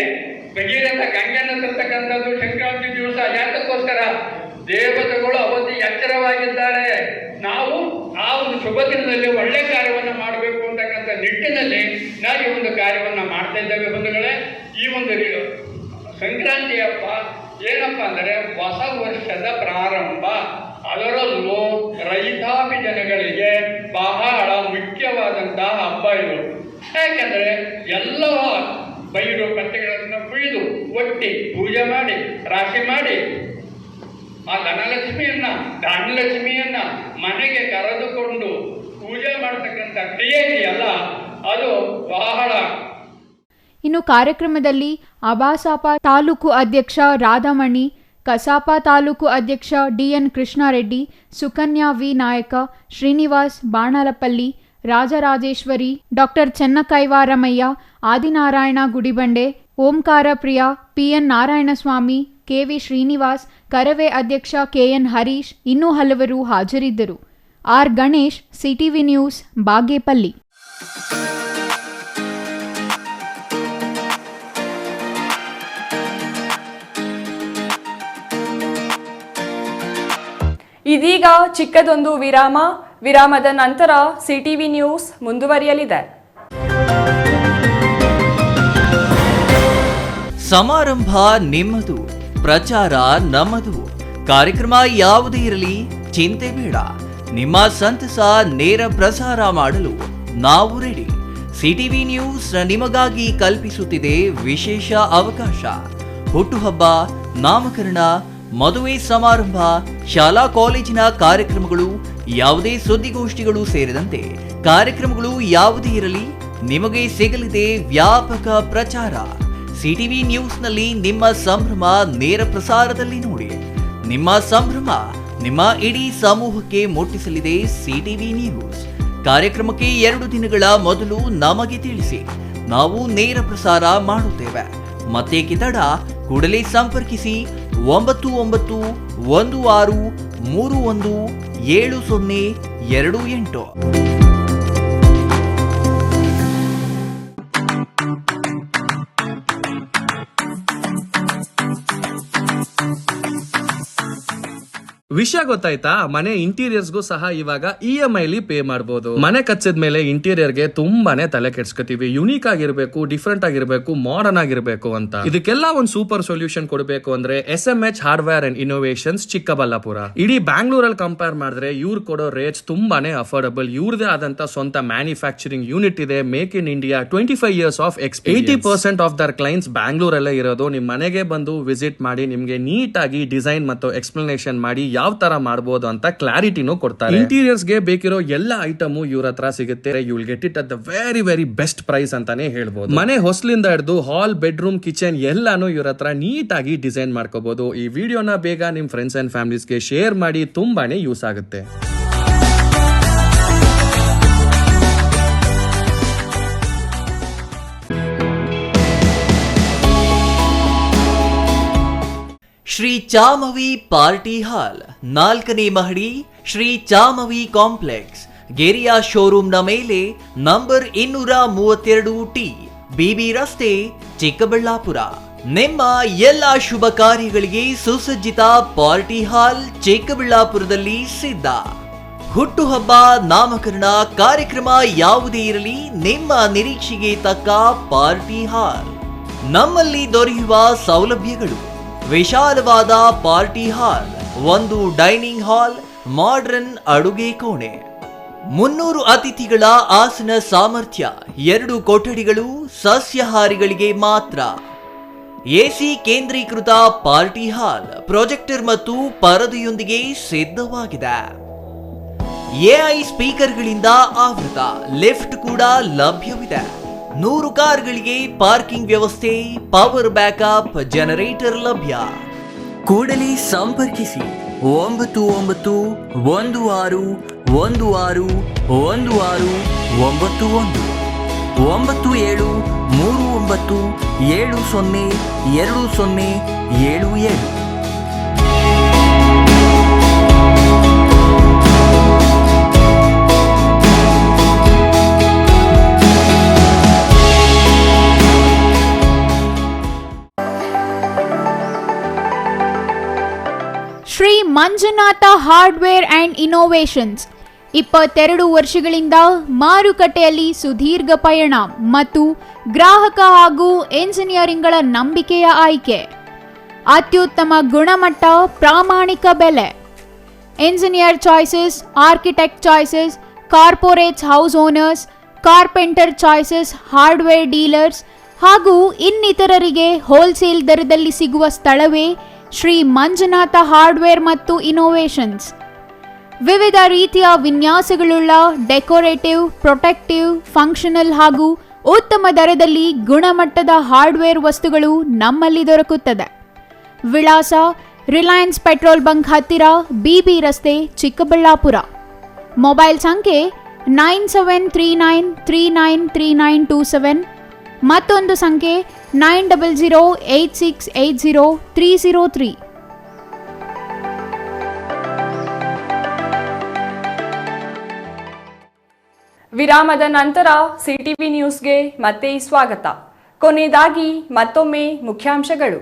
ಭಗೀರಥ ಗಂಗೆನ ತರ್ತಕ್ಕಂಥದ್ದು ಸಂಕ್ರಾಂತಿ ದಿವಸ. ಯಾತಕ್ಕೋಸ್ಕರ? ದೇವತೆಗಳು ಅವತ್ತು ಎಚ್ಚರವಾಗಿದ್ದಾರೆ. ನಾವು ಆ ಒಂದು ಶುಭ ದಿನದಲ್ಲಿ ಒಳ್ಳೆ ಕಾರ್ಯವನ್ನು ಮಾಡಬೇಕು ಅಂತಕ್ಕಂಥ ನಿಟ್ಟಿನಲ್ಲಿ ನಾವು ಈ ಒಂದು ಕಾರ್ಯವನ್ನು ಮಾಡ್ತಾ ಇದ್ದೇವೆ ಬಂಧುಗಳೇ. ಈ ಒಂದು ಸಂಕ್ರಾಂತಿ ಹಬ್ಬ ಏನಪ್ಪ ಅಂದರೆ ಹೊಸ ವರ್ಷದ ಪ್ರಾರಂಭ. ಅದರಲ್ಲೂ ರೈತಾಪಿ ಜನಗಳಿಗೆ ಬಹಳ ಮುಖ್ಯವಾದಂತಹ ಹಬ್ಬ ಇದು. ಯಾಕಂದರೆ ಎಲ್ಲವ ಬೈರು ಕತ್ತೆಗಳನ್ನು ಕುಯ್ದು ಒಟ್ಟಿ ಪೂಜೆ ಮಾಡಿ ರಾಶಿ ಮಾಡಿ ಆ ಧನಲಕ್ಷ್ಮಿಯನ್ನ ಮನೆಗೆ ಕರೆದುಕೊಂಡು ಪೂಜೆ ಮಾಡತಕ್ಕಂಥ ಕ್ರಿಯೆ ಇದೆಯಲ್ಲ, ಅದು ಬಹಳ. ಇನ್ನು ಕಾರ್ಯಕ್ರಮದಲ್ಲಿ ಅಬಾಸಾಪ ತಾಲೂಕು ಅಧ್ಯಕ್ಷ ರಾಧಾಮಣಿ, ಕಸಾಪ ತಾಲೂಕು ಅಧ್ಯಕ್ಷ D N Krishnareddy, Sukanya V Nayaka, Srinivas Banalapalli, Rajarajeshwari, doctor Chennakaivaramayya, Adinarayana Gudibande, Omkara Priya, PN Narayanaswamy, KV Srinivas, Karave ಅಧ್ಯಕ್ಷ ಕೆಎನ್ ಹರೀಶ್, ಇನ್ನೂ ಹಲವರು ಹಾಜರಿದ್ದರು. R Ganesh, CTV news, Bagepalli. ಇದೀಗ ಚಿಕ್ಕದೊಂದು ವಿರಾಮದ ನಂತರ ಸಿಟಿವಿ ನ್ಯೂಸ್ ಮುಂದುವರಿಯಲಿದೆ. ಸಮಾರಂಭ ನಿಮ್ಮದು, ಪ್ರಚಾರ ನಮ್ಮದು. ಕಾರ್ಯಕ್ರಮ ಯಾವುದೇ ಇರಲಿ ಚಿಂತೆ ಬೇಡ. ನಿಮ್ಮ ಸಂತಸ ನೇರ ಪ್ರಸಾರ ಮಾಡಲು ನಾವು ರೆಡಿ. ಸಿಟಿವಿ ನ್ಯೂಸ್ ನಿಮಗಾಗಿ ಕಲ್ಪಿಸುತ್ತಿದೆ ವಿಶೇಷ ಅವಕಾಶ. ಹುಟ್ಟುಹಬ್ಬ, ನಾಮಕರಣ, ಮದುವೆ ಸಮಾರಂಭ, ಶಾಲಾ ಕಾಲೇಜಿನ ಕಾರ್ಯಕ್ರಮಗಳು, ಯಾವುದೇ ಸುದ್ದಿಗೋಷ್ಠಿಗಳು ಸೇರಿದಂತೆ ಕಾರ್ಯಕ್ರಮಗಳು ಯಾವುದೇ ಇರಲಿ ನಿಮಗೆ ಸಿಗಲಿದೆ ವ್ಯಾಪಕ ಪ್ರಚಾರ. ಸಿಟಿವಿ ನ್ಯೂಸ್ನಲ್ಲಿ ನಿಮ್ಮ ಸಂಭ್ರಮ ನೇರ ಪ್ರಸಾರದಲ್ಲಿ ನೋಡಿ. ನಿಮ್ಮ ಸಂಭ್ರಮ ನಿಮ್ಮ ಇಡೀ ಸಮೂಹಕ್ಕೆ ಮುಟ್ಟಿಸಲಿದೆ ಸಿಟಿವಿ ನ್ಯೂಸ್. ಕಾರ್ಯಕ್ರಮಕ್ಕೆ 2 ದಿನಗಳ ಮೊದಲು ನಮಗೆ ತಿಳಿಸಿ, ನಾವು ನೇರ ಪ್ರಸಾರ ಮಾಡುತ್ತೇವೆ. ಮತ್ತೆ ಕಿತಡ ಕೂಡಲೇ ಸಂಪರ್ಕಿಸಿ 9916317028. ವಿಷಯ ಗೊತ್ತಾಯ್ತಾ? ಮನೆ ಇಂಟೀರಿಯರ್ಸ್ಗೂ ಸಹ ಇವಾಗ EMI ಪೇ ಮಾಡಬಹುದು. ಮನೆ ಕಚ್ಚಿದ ಮೇಲೆ ಇಂಟೀರಿಯರ್ಗೆ ತುಂಬಾನೇ ತಲೆ ಕೆಡ್ಸ್ಕೊತೀವಿ. ಯುನೀಕ್ ಆಗಿರ್ಬೇಕು, ಡಿಫ್ರೆಂಟ್ ಆಗಿರ್ಬೇಕು, ಮಾಡರ್ನ್ ಆಗಿರ್ಬೇಕು ಅಂತ. ಇದಕ್ಕೆಲ್ಲ ಒಂದು ಸೂಪರ್ ಸೊಲ್ಯೂಷನ್ ಕೊಡಬೇಕು ಅಂದ್ರೆ SMH hardware and innovations Chikkaballapura. ಇಡೀ ಬ್ಯಾಂಗ್ಳೂರಲ್ಲಿ ಕಂಪೇರ್ ಮಾಡಿದ್ರೆ ಇವ್ರು ಕೊಡೋ ರೇಟ್ಸ್ ತುಂಬಾನೇ ಅಫೋರ್ಡಬಲ್. ಇವ್ರದೇ ಆದಂತ ಸ್ವಂತ ಮ್ಯಾನುಫ್ಯಾಕ್ಚರಿಂಗ್ ಯೂನಿಟ್ ಇದೆ. Make in India, 25 years of experience. 80% of their clients ಬ್ಯಾಂಗ್ಳೂರಲ್ಲೇ ಇರೋದು. ನಿಮ್ ಮನೆಗೆ ಬಂದು ವಿಸಿಟ್ ಮಾಡಿ ನಿಮ್ಗೆ ನೀಟ್ ಆಗಿ ಡಿಸೈನ್ ಮತ್ತು ಎಕ್ಸ್ಪ್ಲನೇಷನ್ ಮಾಡಿ ಯಾವ ತರ ಮಾಡಬಹುದು ಅಂತ ಕ್ಲಾರಿಟಿನೂ ಕೊಡ್ತಾರೆ. ಇಂಟೀರಿಯರ್ಸ್ ಗೆ ಬೇಕಿರೋ ಎಲ್ಲ ಐಟಮ್ ಇವ್ರ ಹತ್ರ ಸಿಗುತ್ತೆ. You will get it at the very best price ಅಂತಾನೆ ಹೇಳ್ಬೋದು. ಮನೆ ಹೊಸಲಿಂದ ಹಿಡಿದು ಹಾಲ್, ಬೆಡ್ರೂಮ್, ಕಿಚನ್ ಎಲ್ಲಾನು ಇವ್ರ ಹತ್ರ ನೀಟ್ ಆಗಿ ಡಿಸೈನ್ ಮಾಡ್ಕೋಬಹುದು. ಈ ವಿಡಿಯೋನ ಬೇಗ ನಿಮ್ ಫ್ರೆಂಡ್ಸ್ ಅಂಡ್ ಫ್ಯಾಮಿಲೀಸ್ಗೆ ಶೇರ್ ಮಾಡಿ, ತುಂಬಾನೇ ಯೂಸ್ ಆಗುತ್ತೆ. ಶ್ರೀ ಚಾಮವಿ ಪಾರ್ಟಿ ಹಾಲ್, 4ನೇ ಮಹಡಿ, ಶ್ರೀ ಚಾಮವಿ ಕಾಂಪ್ಲೆಕ್ಸ್, ಗೆರಿಯಾ ಶೋರೂಮ್ನ ಮೇಲೆ, ನಂಬರ್ 232T, ಬಿಬಿ ರಸ್ತೆ, ಚಿಕ್ಕಬಳ್ಳಾಪುರ. ನಿಮ್ಮ ಎಲ್ಲ ಶುಭ ಕಾರ್ಯಗಳಿಗೆ ಸುಸಜ್ಜಿತ ಪಾರ್ಟಿ ಹಾಲ್ ಚಿಕ್ಕಬಳ್ಳಾಪುರದಲ್ಲಿ ಸಿದ್ಧ. ಹುಟ್ಟುಹಬ್ಬ, ನಾಮಕರಣ, ಕಾರ್ಯಕ್ರಮ ಯಾವುದೇ ಇರಲಿ ನಿಮ್ಮ ನಿರೀಕ್ಷೆಗೆ ತಕ್ಕ ಪಾರ್ಟಿ ಹಾಲ್. ನಮ್ಮಲ್ಲಿ ದೊರೆಯುವ ಸೌಲಭ್ಯಗಳು: ವಿಶಾಲವಾದ party hall, 1 dining hall, modern ಅಡುಗೆ ಕೋಣೆ, 300 ಅತಿಥಿಗಳ ಆಸನ ಸಾಮರ್ಥ್ಯ, 2 ಕೊಠಡಿಗಳು ಸಸ್ಯಾಹಾರಿಗಳಿಗೆ ಮಾತ್ರ, ಎಸಿ ಕೇಂದ್ರೀಕೃತ ಪಾರ್ಟಿ ಹಾಲ್, ಪ್ರೊಜೆಕ್ಟರ್ ಮತ್ತು ಪರದೆಯೊಂದಿಗೆ ಸಿದ್ಧವಾಗಿದೆ. ಎಐ ಸ್ಪೀಕರ್ಗಳಿಂದ ಆವೃತ, ಲಿಫ್ಟ್ ಕೂಡ ಲಭ್ಯವಿದೆ. 100 ಕಾರ್ಗಳಿಗೆ ಪಾರ್ಕಿಂಗ್ ವ್ಯವಸ್ಥೆ, ಪವರ್ ಬ್ಯಾಕಪ್ ಜನರೇಟರ್ ಲಭ್ಯ. ಕೂಡಲೇ ಸಂಪರ್ಕಿಸಿ 9916161691 9739702077. Shri Manjunatha hardware and innovations 22 ವರ್ಷಗಳಿಂದ ಮಾರುಕಟ್ಟೆಯಲ್ಲಿ ಸುದೀರ್ಘ ಪಯಣ ಮತ್ತು ಗ್ರಾಹಕ ಹಾಗೂ ಎಂಜಿನಿಯರಿಂಗ್ಗಳ ನಂಬಿಕೆಯ ಆಯ್ಕೆ. ಅತ್ಯುತ್ತಮ ಗುಣಮಟ್ಟ, ಪ್ರಾಮಾಣಿಕ ಬೆಲೆ. Engineer choices, architect choices, corporates house owners, carpenter choices, hardware dealers ಹಾಗೂ ಇನ್ನಿತರರಿಗೆ ಹೋಲ್ಸೇಲ್ ದರದಲ್ಲಿ ಸಿಗುವ ಸ್ಥಳವೇ ಶ್ರೀ ಮಂಜುನಾಥ ಹಾರ್ಡ್ವೇರ್ ಮತ್ತು ಇನೋವೇಷನ್ಸ್. ವಿವಿಧ ರೀತಿಯ ವಿನ್ಯಾಸಗಳುಳ್ಳ ಡೆಕೋರೇಟಿವ್, ಪ್ರೊಟೆಕ್ಟಿವ್, ಫಂಕ್ಷನಲ್ ಹಾಗೂ ಉತ್ತಮ ದರದಲ್ಲಿ ಗುಣಮಟ್ಟದ ಹಾರ್ಡ್ವೇರ್ ವಸ್ತುಗಳು ನಮ್ಮಲ್ಲಿ ದೊರಕುತ್ತದೆ. ವಿಳಾಸ ರಿಲಯನ್ಸ್ ಪೆಟ್ರೋಲ್ ಬಂಕ್ ಹತ್ತಿರ, ಬಿಬಿ ರಸ್ತೆ, ಚಿಕ್ಕಬಳ್ಳಾಪುರ. ಮೊಬೈಲ್ ಸಂಖ್ಯೆ 9739393927, ಮತ್ತೊಂದು ಸಂಖ್ಯೆ 9008680303. ವಿರಾಮದ ನಂತರ ಸಿಟಿವಿ ನ್ಯೂಸ್ಗೆ ಮತ್ತೆ ಸ್ವಾಗತ. ಕೊನೆಯದಾಗಿ ಮತ್ತೊಮ್ಮೆ ಮುಖ್ಯಾಂಶಗಳು.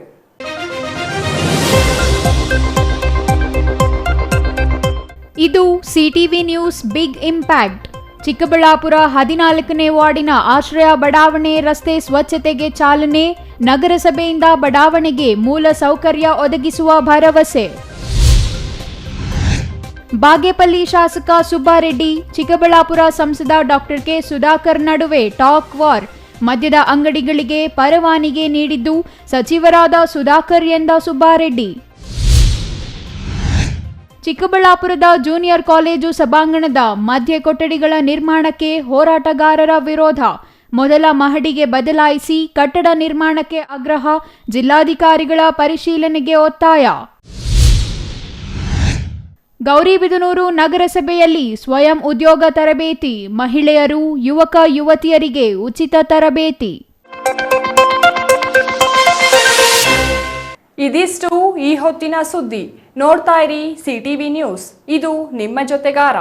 ಇದು CTV news big impact. Chikkaballapura 14ನೇ ವಾರ್ಡಿನ ಆಶ್ರಯ ಬಡಾವಣೆ ರಸ್ತೆ ಸ್ವಚ್ಛತೆಗೆ ಚಾಲನೆ. ನಗರಸಭೆಯಿಂದ ಬಡಾವಣೆಗೆ ಮೂಲ ಸೌಕರ್ಯ ಒದಗಿಸುವ ಭರವಸೆ. ಬಾಗೇಪಲ್ಲಿ ಶಾಸಕ ಸುಬ್ಬಾರೆಡ್ಡಿ, ಚಿಕ್ಕಬಳ್ಳಾಪುರ ಸಂಸದ ಡಾಕ್ಟರ್ ಕೆ ಸುಧಾಕರ್ ನಡುವೆ ಟಾಕ್ ವಾರ್. ಮದ್ಯದ ಅಂಗಡಿಗಳಿಗೆ ಪರವಾನಗಿ ನೀಡಿದ್ದು ಸಚಿವರಾದ ಸುಧಾಕರ್ ಎಂದ ಸುಬ್ಬಾರೆಡ್ಡಿ. ಚಿಕ್ಕಬಳ್ಳಾಪುರದ ಜೂನಿಯರ್ ಕಾಲೇಜು ಸಭಾಂಗಣದ ಮಧ್ಯ ಕೊಠಡಿಗಳ ನಿರ್ಮಾಣಕ್ಕೆ ಹೋರಾಟಗಾರರ ವಿರೋಧ. ಮೊದಲ ಮಹಡಿಗೆ ಬದಲಾಯಿಸಿ ಕಟ್ಟಡ ನಿರ್ಮಾಣಕ್ಕೆ ಆಗ್ರಹ. ಜಿಲ್ಲಾಧಿಕಾರಿಗಳ ಪರಿಶೀಲನೆಗೆ ಒತ್ತಾಯ. ಗೌರಿಬಿದನೂರು ನಗರಸಭೆಯಲ್ಲಿ ಸ್ವಯಂ ಉದ್ಯೋಗ ತರಬೇತಿ. ಮಹಿಳೆಯರು, ಯುವಕ ಯುವತಿಯರಿಗೆ ಉಚಿತ ತರಬೇತಿ. ಇದಿಷ್ಟು ಈ ಹೊತ್ತಿನ ಸುದ್ದಿ. ನೋಡ್ತಾ ಇರಿ ಸಿಟಿವಿ ನ್ಯೂಸ್, ಇದು ನಿಮ್ಮ ಜೊತೆಗಾರ.